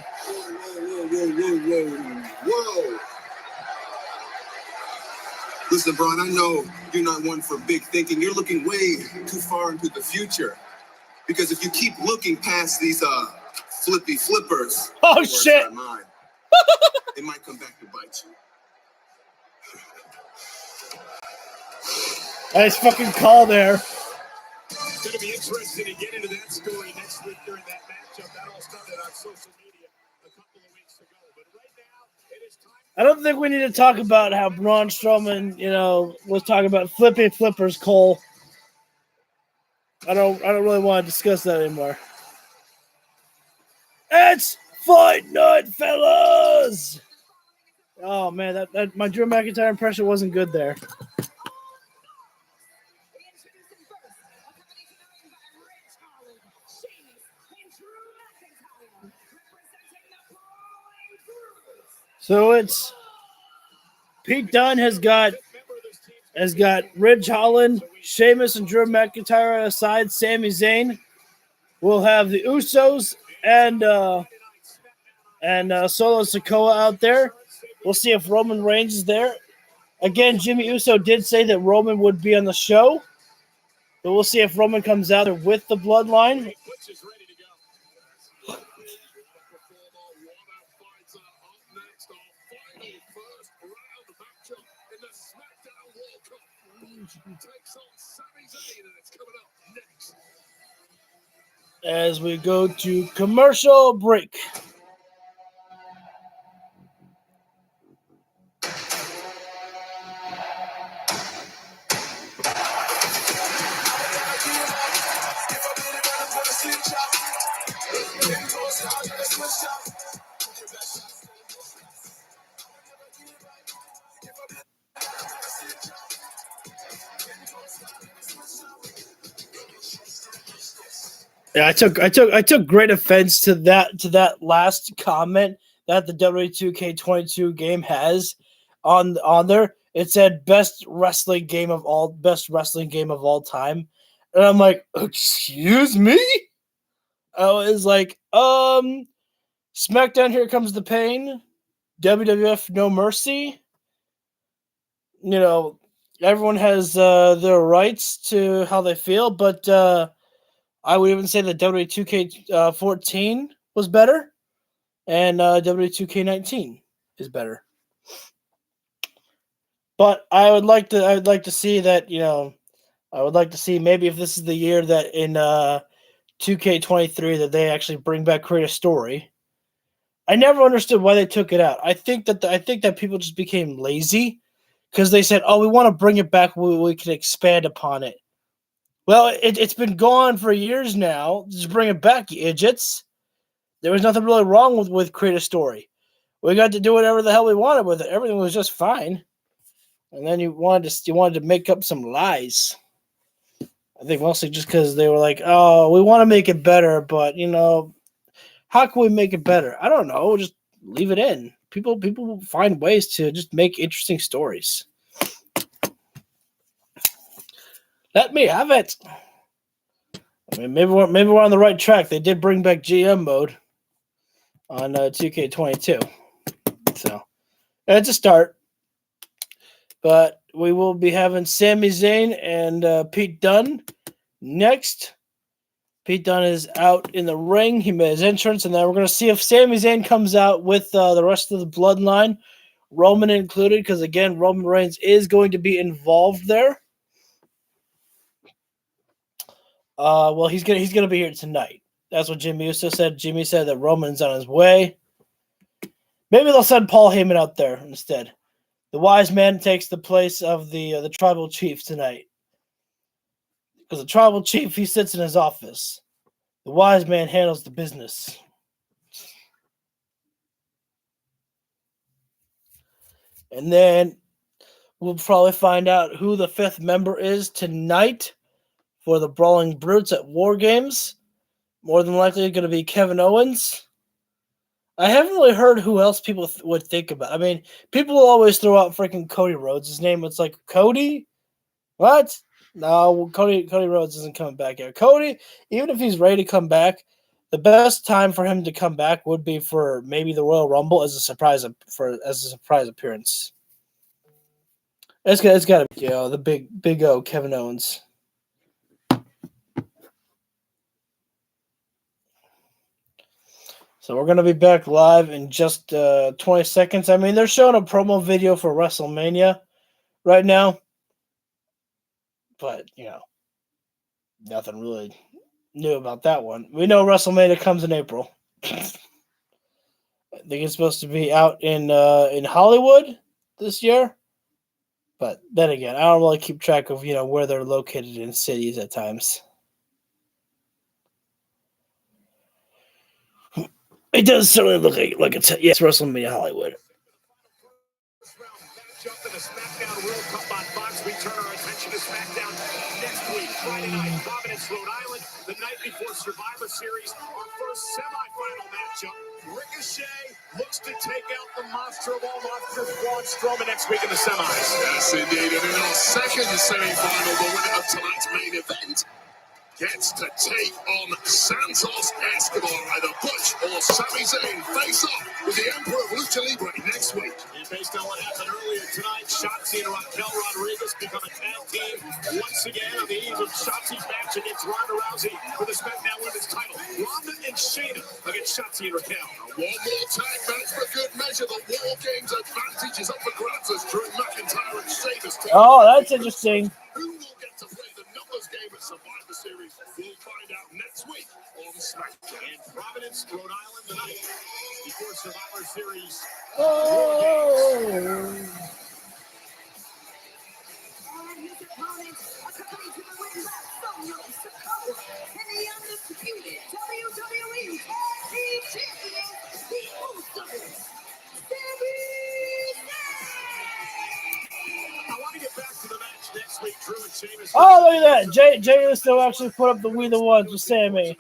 Whoa. Listen, Braun, I know you're not one for big thinking. You're looking way too far into the future. Because if you keep looking past these flippy flippers, oh shit, it might come back to bite you. Nice fucking call there. It's going to be interesting to get into that story next week during that matchup. That all started on social media a couple of weeks ago. But right now, it is time. I don't think we need to talk about how Braun Strowman, was talking about flipping flippers, Cole. I don't really want to discuss that anymore. It's fight night, fellas! Oh man, that my Drew McIntyre impression wasn't good there. So it's Pete Dunne has got Ridge Holland, Sheamus, and Drew McIntyre aside. Sami Zayn. We'll have the Usos and Solo Sikoa out there. We'll see if Roman Reigns is there. Again, Jimmy Uso did say that Roman would be on the show, but we'll see if Roman comes out there with the Bloodline. As we go to commercial break. Yeah, I took great offense to that last comment that the WWE 2K22 game has on there. It said best wrestling game of all time. And I'm like, excuse me? I was like, SmackDown, Here Comes the Pain, WWF No Mercy. Everyone has their rights to how they feel, but I would even say that WWE 2K14 was better, and WWE 2K19 is better. But I would like to see that, I would like to see maybe if this is the year that in 2K23 that they actually bring back Create a Story. I never understood why they took it out. I think that people just became lazy because they said, "Oh, we want to bring it back. We can expand upon it." Well, it's been gone for years now. Just bring it back, you idiots. There was nothing really wrong with Create a Story. We got to do whatever the hell we wanted with it. Everything was just fine. And then you wanted to make up some lies. I think mostly just because they were like, "Oh, we want to make it better, but how can we make it better? I don't know. Just leave it in. People find ways to just make interesting stories. Let me have it." I mean, maybe we're on the right track. They did bring back GM mode on 2K22, so it's a start. But we will be having Sami Zayn and Pete Dunne next. Pete Dunne is out in the ring. He made his entrance, and then we're going to see if Sami Zayn comes out with the rest of the Bloodline, Roman included, because, again, Roman Reigns is going to be involved there. Well, he's gonna be here tonight. That's what Jimmy Uso said. Jimmy said that Roman's on his way. Maybe they'll send Paul Heyman out there instead. The wise man takes the place of the tribal chief tonight. Because the tribal chief, he sits in his office. The wise man handles the business. And then we'll probably find out who the fifth member is tonight for the Brawling Brutes at War Games. More than likely going to be Kevin Owens. I haven't really heard who else people would think about. I mean, people will always throw out freaking Cody Rhodes. His name, it's like, Cody? What? No, Cody Rhodes isn't coming back here. Cody, even if he's ready to come back, the best time for him to come back would be for maybe the Royal Rumble as a surprise appearance. It's got to be the big O, Kevin Owens. So we're going to be back live in just 20 seconds. I mean, they're showing a promo video for WrestleMania right now. But, nothing really new about that one. We know WrestleMania comes in April. I think it's supposed to be out in Hollywood this year. But then again, I don't really keep track of, where they're located in cities at times. It does certainly look like it's WrestleMania Hollywood. Matchup in the Smackdown World Cup on Fox. We turn our attention to Smackdown next week, Friday night, Providence, Rhode Island, the night before Survivor Series, our first semifinal matchup. Ricochet looks to take out the monster of all monsters, Braun Strowman, next week in the semis. Yes, indeed. And in our second semi-final, the winner of tonight's main event gets to take on Santos Escobar. Either Butch or Sami Zayn face off with the Emperor of Lucha Libre next week. And based on what happened earlier tonight, Shotzi and Raquel Rodriguez become a tag team once again on the eve of Shotzi's match against Ronda Rousey for the SmackDown Women's title. Ronda and Shayna against Shotzi and Raquel. One more tag match for good measure. The War Games advantage is up for grabs as Drew McIntyre and Sheamus. Oh, that's interesting. Who will get to play the numbers game at Survivor Series? We'll find out next week on SmackDown. In Providence, Rhode Island tonight, before Survivor Series. And the undisputed WWE Tag Team Champions, the Usos, I want to get back to the match next week. Drew and Sheamus. Oh, look at that. Jay Uso actually put up the We the Ones with Sammy.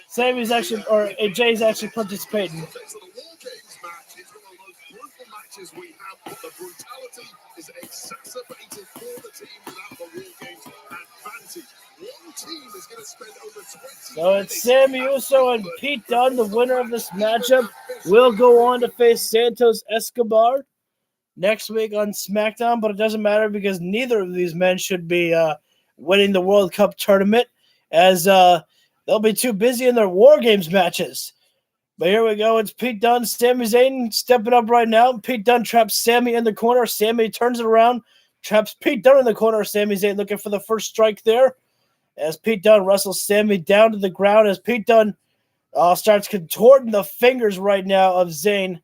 Sammy's actually, or Jay's actually participating. So the War Games match is one of the most brutal matches we have, but the brutality is exacerbated for the team without the War Games advantage. One team is going to spend over 20 So it's Sami Uso and Pete Dunne, the winner of this matchup, will go on to face Santos Escobar next week on SmackDown, but it doesn't matter because neither of these men should be winning the World Cup tournament as they'll be too busy in their War Games matches. But here we go. It's Pete Dunne, Sami Zayn stepping up right now. Pete Dunne traps Sami in the corner. Sami turns it around, traps Pete Dunne in the corner. Sami Zayn looking for the first strike there as Pete Dunne wrestles Sami down to the ground as Pete Dunne starts contorting the fingers right now of Zayn.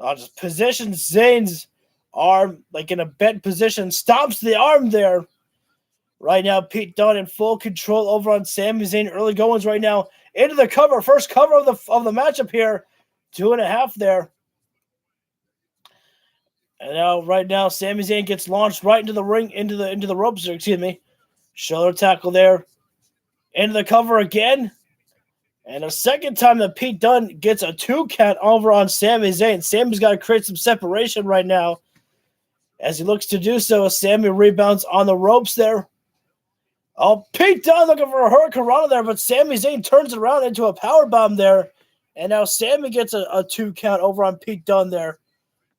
Just positions Zayn's arm like in a bent position, stomps the arm there. Right now, Pete Dunne in full control over on Sami Zayn. Early goings right now into the cover. First cover of the matchup here. 2.5 there. And now, right now, Sami Zayn gets launched right into the ring, into the ropes. Excuse me. Shoulder tackle there. Into the cover again. And a second time that Pete Dunne gets a 2 count over on Sami Zayn. Sami's got to create some separation right now. As he looks to do so, Sami rebounds on the ropes there. Oh, Pete Dunne looking for a hurricanrana there, but Sami Zayn turns it around into a powerbomb there. And now Sami gets a 2 count over on Pete Dunne there.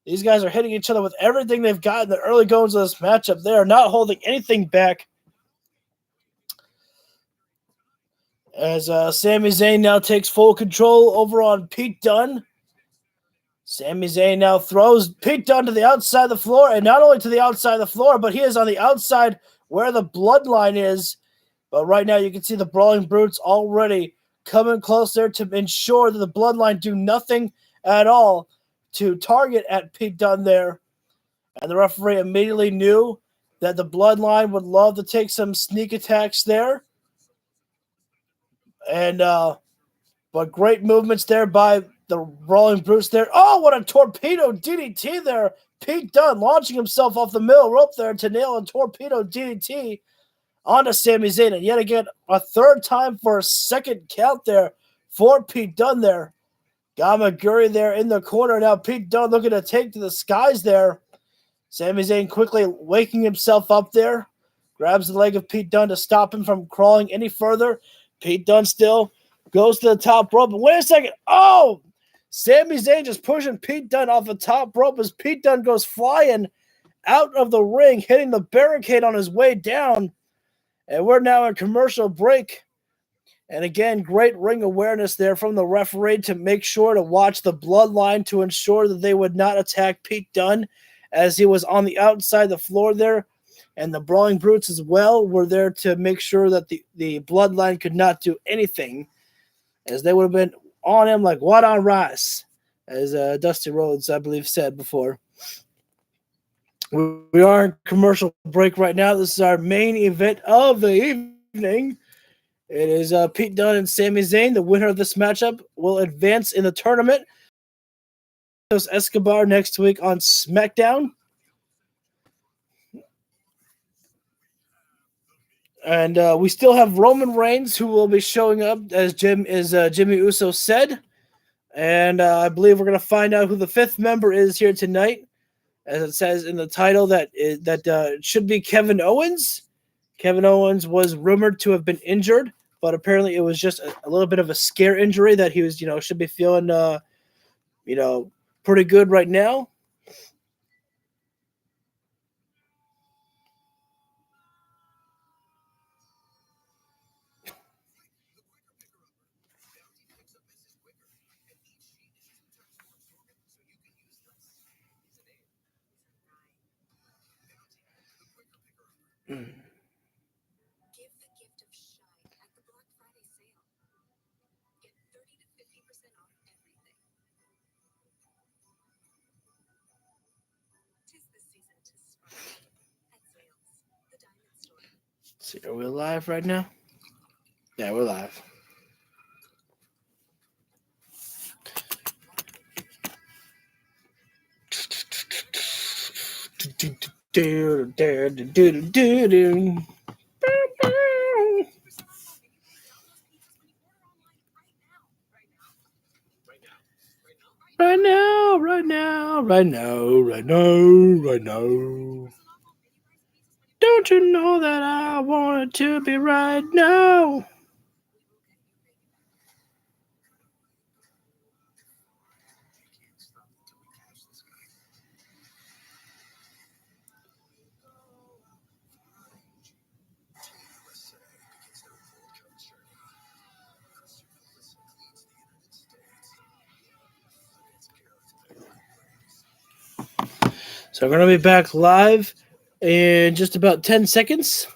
These guys are hitting each other with everything they've got in the early goings of this matchup. They are not holding anything back. As Sami Zayn now takes full control over on Pete Dunne. Sami Zayn now throws Pete Dunne to the outside of the floor, and not only to the outside of the floor, but he is on the outside where the Bloodline is. But right now you can see the Brawling Brutes already coming closer to ensure that the Bloodline do nothing at all to target at Pete Dunne there. And the referee immediately knew that the Bloodline would love to take some sneak attacks there. And but great movements there by the Brawling Brutes there. Oh, what a torpedo DDT there. Pete Dunne launching himself off the middle rope there to nail a torpedo DDT onto Sami Zayn. And yet again, a third time for a second count there for Pete Dunne there. Gamaguri there in the corner. Now Pete Dunne looking to take to the skies there. Sami Zayn quickly waking himself up there. Grabs the leg of Pete Dunne to stop him from crawling any further. Pete Dunne still goes to the top rope. But wait a second. Oh! Sami Zayn just pushing Pete Dunne off the top rope as Pete Dunne goes flying out of the ring, hitting the barricade on his way down. And we're now in commercial break. And again, great ring awareness there from the referee to make sure to watch the Bloodline to ensure that they would not attack Pete Dunne as he was on the outside of the floor there. And the Brawling Brutes as well were there to make sure that the Bloodline could not do anything, as they would have been on him like what on rice, as Dusty Rhodes, I believe, said before. We are in commercial break right now. This is our main event of the evening. It is Pete Dunne and Sami Zayn. The winner of this matchup will advance in the tournament. Escobar next week on SmackDown. And we still have Roman Reigns, who will be showing up, as Jimmy Uso said. And I believe we're going to find out who the fifth member is here tonight, as it says in the title that should be Kevin Owens. Kevin Owens was rumored to have been injured, but apparently it was just a little bit of a scare injury that he was, should be feeling, pretty good right now. See, are we live right now? Yeah, we're live. Right now. Don't you know that I want it to be right now? So we're going to be back live in just about 10 seconds.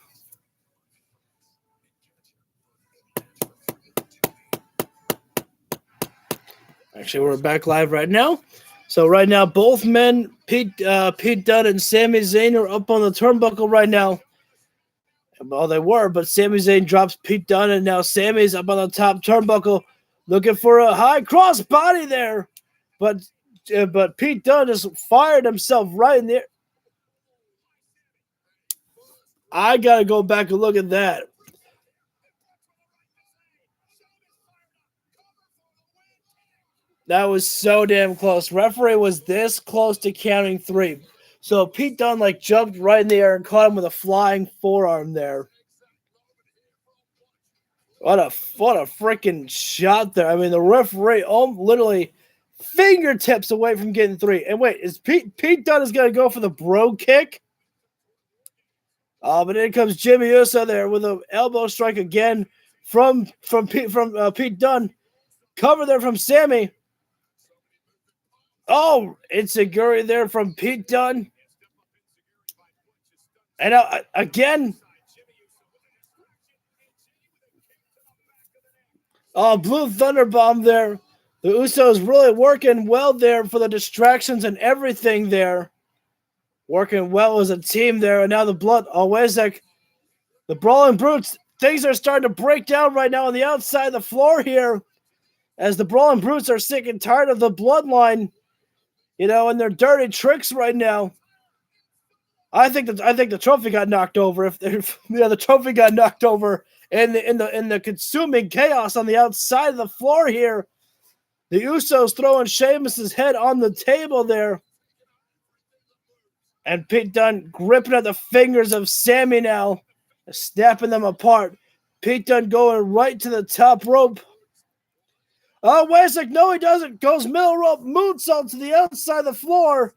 Actually, we're back live right now. So right now, both men, Pete Dunne and Sami Zayn, are up on the turnbuckle right now. Well, they were, but Sami Zayn drops Pete Dunne, and now Sami's up on the top turnbuckle looking for a high cross body there. But Pete Dunne just fired himself right in there. I got to go back and look at that. That was so damn close. Referee was this close to counting 3. So Pete Dunne jumped right in the air and caught him with a flying forearm there. What a freaking shot there. I mean, the referee literally fingertips away from getting 3. And wait, is Pete Dunne is going to go for the bro kick? But in comes Jimmy Uso there with an elbow strike again from Pete Dunne. Cover there from Sammy. Oh, it's a Guri there from Pete Dunne. And again. Oh, Blue Thunderbomb there. The Usos really working well there for the distractions and everything there. Working well as a team there. And now the the Brawling Brutes. Things are starting to break down right now on the outside of the floor here. As the Brawling Brutes are sick and tired of the Bloodline. And their dirty tricks right now. I think the trophy got knocked over. The trophy got knocked over in the consuming chaos on the outside of the floor here. The Usos throwing Sheamus's head on the table there. And Pete Dunne gripping at the fingers of Sammy now, snapping them apart. Pete Dunne going right to the top rope. Oh, wait a sec. No, he doesn't. Goes middle rope, moonsault to the outside of the floor.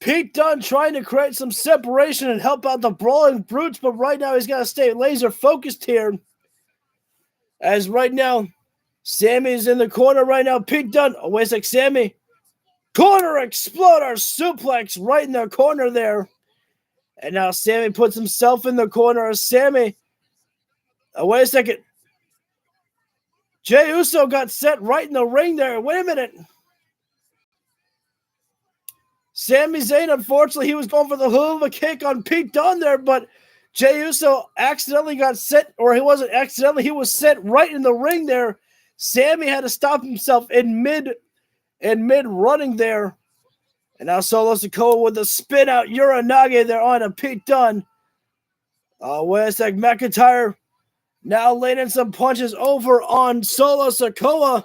Pete Dunne trying to create some separation and help out the Brawling Brutes, but right now he's got to stay laser focused here. As right now, Sammy's in the corner right now. Pete Dunne. Oh, wait a sec. Sammy. Corner exploder suplex right in the corner there. And now Sammy puts himself in the corner of Sammy. Oh, wait a second. Jey Uso got set right in the ring there. Wait a minute. Sami Zayn, unfortunately, he was going for the hula kick on Pete Dunne there, but Jey Uso accidentally got set, or he wasn't accidentally, he was set right in the ring there. Sammy had to stop himself in mid running there. And now Solo Sikoa with the spin out Uranage there on a Pete Dunne. Wait a sec, McIntyre now laying in some punches over on Solo Sikoa.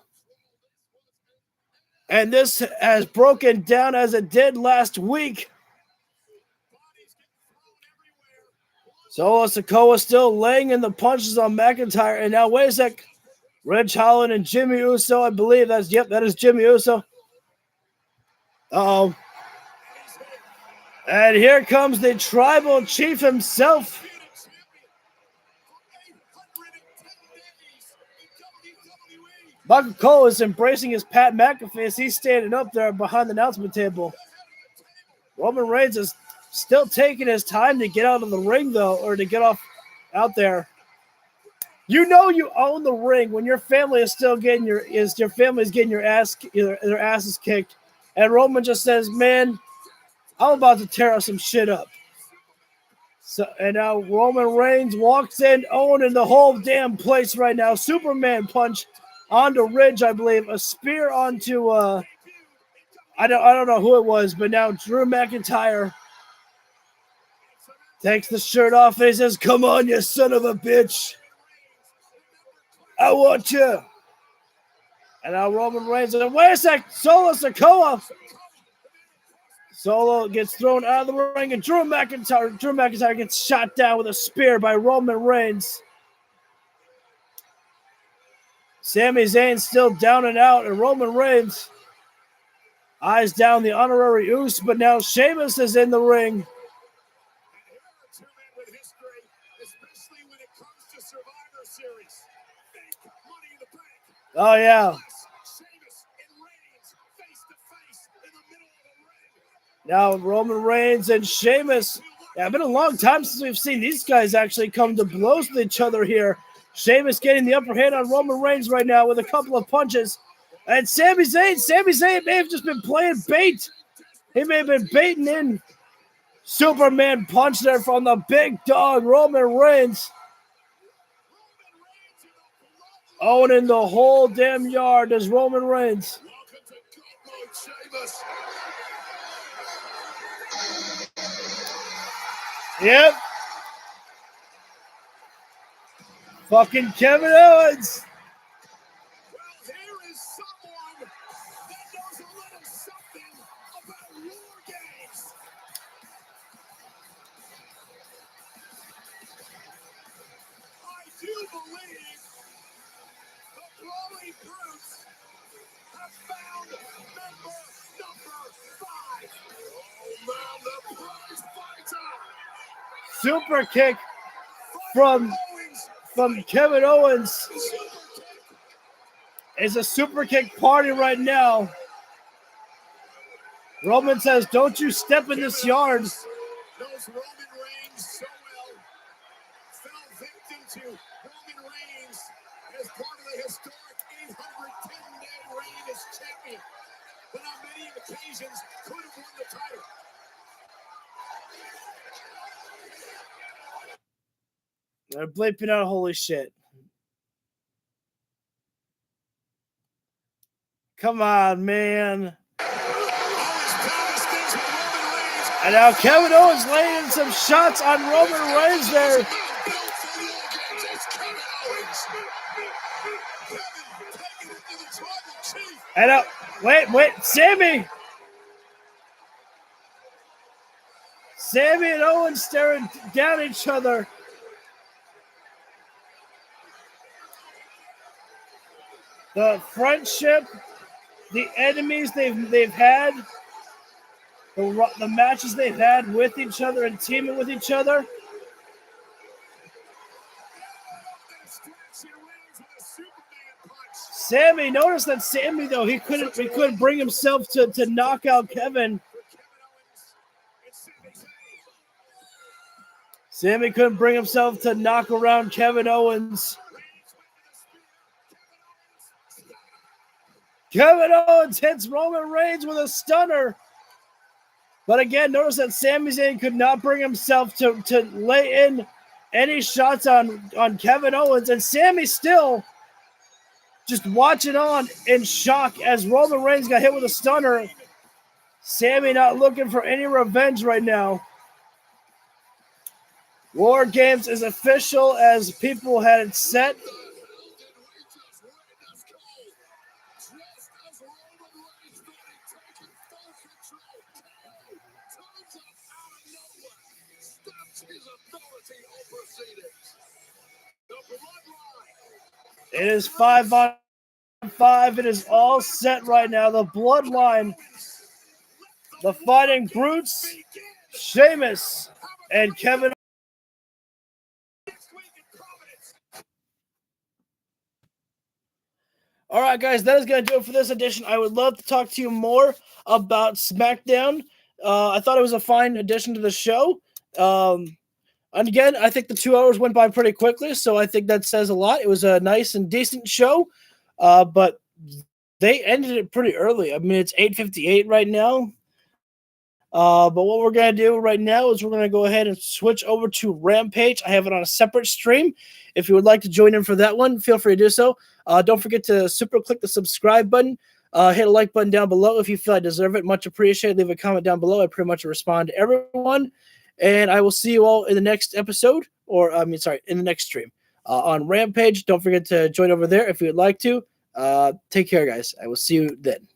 And this has broken down as it did last week. Solo Sikoa still laying in the punches on McIntyre. And now, wait a sec. Ridge Holland and Jimmy Uso, I believe that is Jimmy Uso. Uh-oh. And here comes the tribal chief himself. Michael Cole is embracing his Pat McAfee as he's standing up there behind the announcement table. Roman Reigns is still taking his time to get out of the ring, though, or to get out there. You know you own the ring when your family is still getting their asses kicked, and Roman just says, "Man, I'm about to tear some shit up." So, and now Roman Reigns walks in, owning the whole damn place right now. Superman punch onto Ridge, I believe. A spear onto I don't know who it was, but now Drew McIntyre takes the shirt off and he says, "Come on, you son of a bitch. I want you." And now Roman Reigns says, "Wait a sec, Solo Sikoa." Solo gets thrown out of the ring, and Drew McIntyre gets shot down with a spear by Roman Reigns. Sami Zayn still down and out, and Roman Reigns eyes down the honorary Uso, but now Sheamus is in the ring. Oh, yeah. Now Roman Reigns and Sheamus. Yeah, it's been a long time since we've seen these guys actually come to blows with each other here. Sheamus getting the upper hand on Roman Reigns right now with a couple of punches. And Sami Zayn may have just been playing bait. He may have been baiting in. Superman punch there from the big dog, Roman Reigns. Owning the whole damn yard is Roman Reigns. Yep. Fucking Kevin Owens. Well, here is someone that knows a little something about war games. I do super kick from Kevin Owens. It's a super kick party right now. Roman says, "Don't you step in this yard." Knows Roman Reigns so well. Fell victim to Roman Reigns as part of the historic 810-day reign as champion. But on many occasions could have won the title. They're bleeping out holy shit. Come on, man. And now Kevin Owens laying in some shots on Roman Reigns there. And now, wait, Sammy and Owens staring down at each other. The friendship, the enemies they've had, the matches they've had with each other and teaming with each other. Sammy, notice that Sammy though he couldn't bring himself to knock out Kevin. Sammy couldn't bring himself to knock around Kevin Owens. Kevin Owens hits Roman Reigns with a stunner. But again, notice that Sami Zayn could not bring himself to lay in any shots on Kevin Owens. And Sami still just watching on in shock as Roman Reigns got hit with a stunner. Sami not looking for any revenge right now. War Games is official as people had it set. It is 5-on-5. It is all set right now. The Bloodline, the Fighting Brutes, Sheamus, and Kevin. All right, guys, that is going to do it for this edition. I would love to talk to you more about SmackDown. I thought it was a fine addition to the show. And again, I think the 2 hours went by pretty quickly, so I think that says a lot. It was a nice and decent show, but they ended it pretty early. I mean, it's 8:58 right now. But what we're going to do right now is we're going to go ahead and switch over to Rampage. I have it on a separate stream. If you would like to join in for that one, feel free to do so. Don't forget to super click the subscribe button. Hit a like button down below if you feel I deserve it. Much appreciated. Leave a comment down below. I pretty much respond to everyone. And I will see you all in the next episode, in the next stream on Rampage. Don't forget to join over there if you would like to. Take care, guys. I will see you then.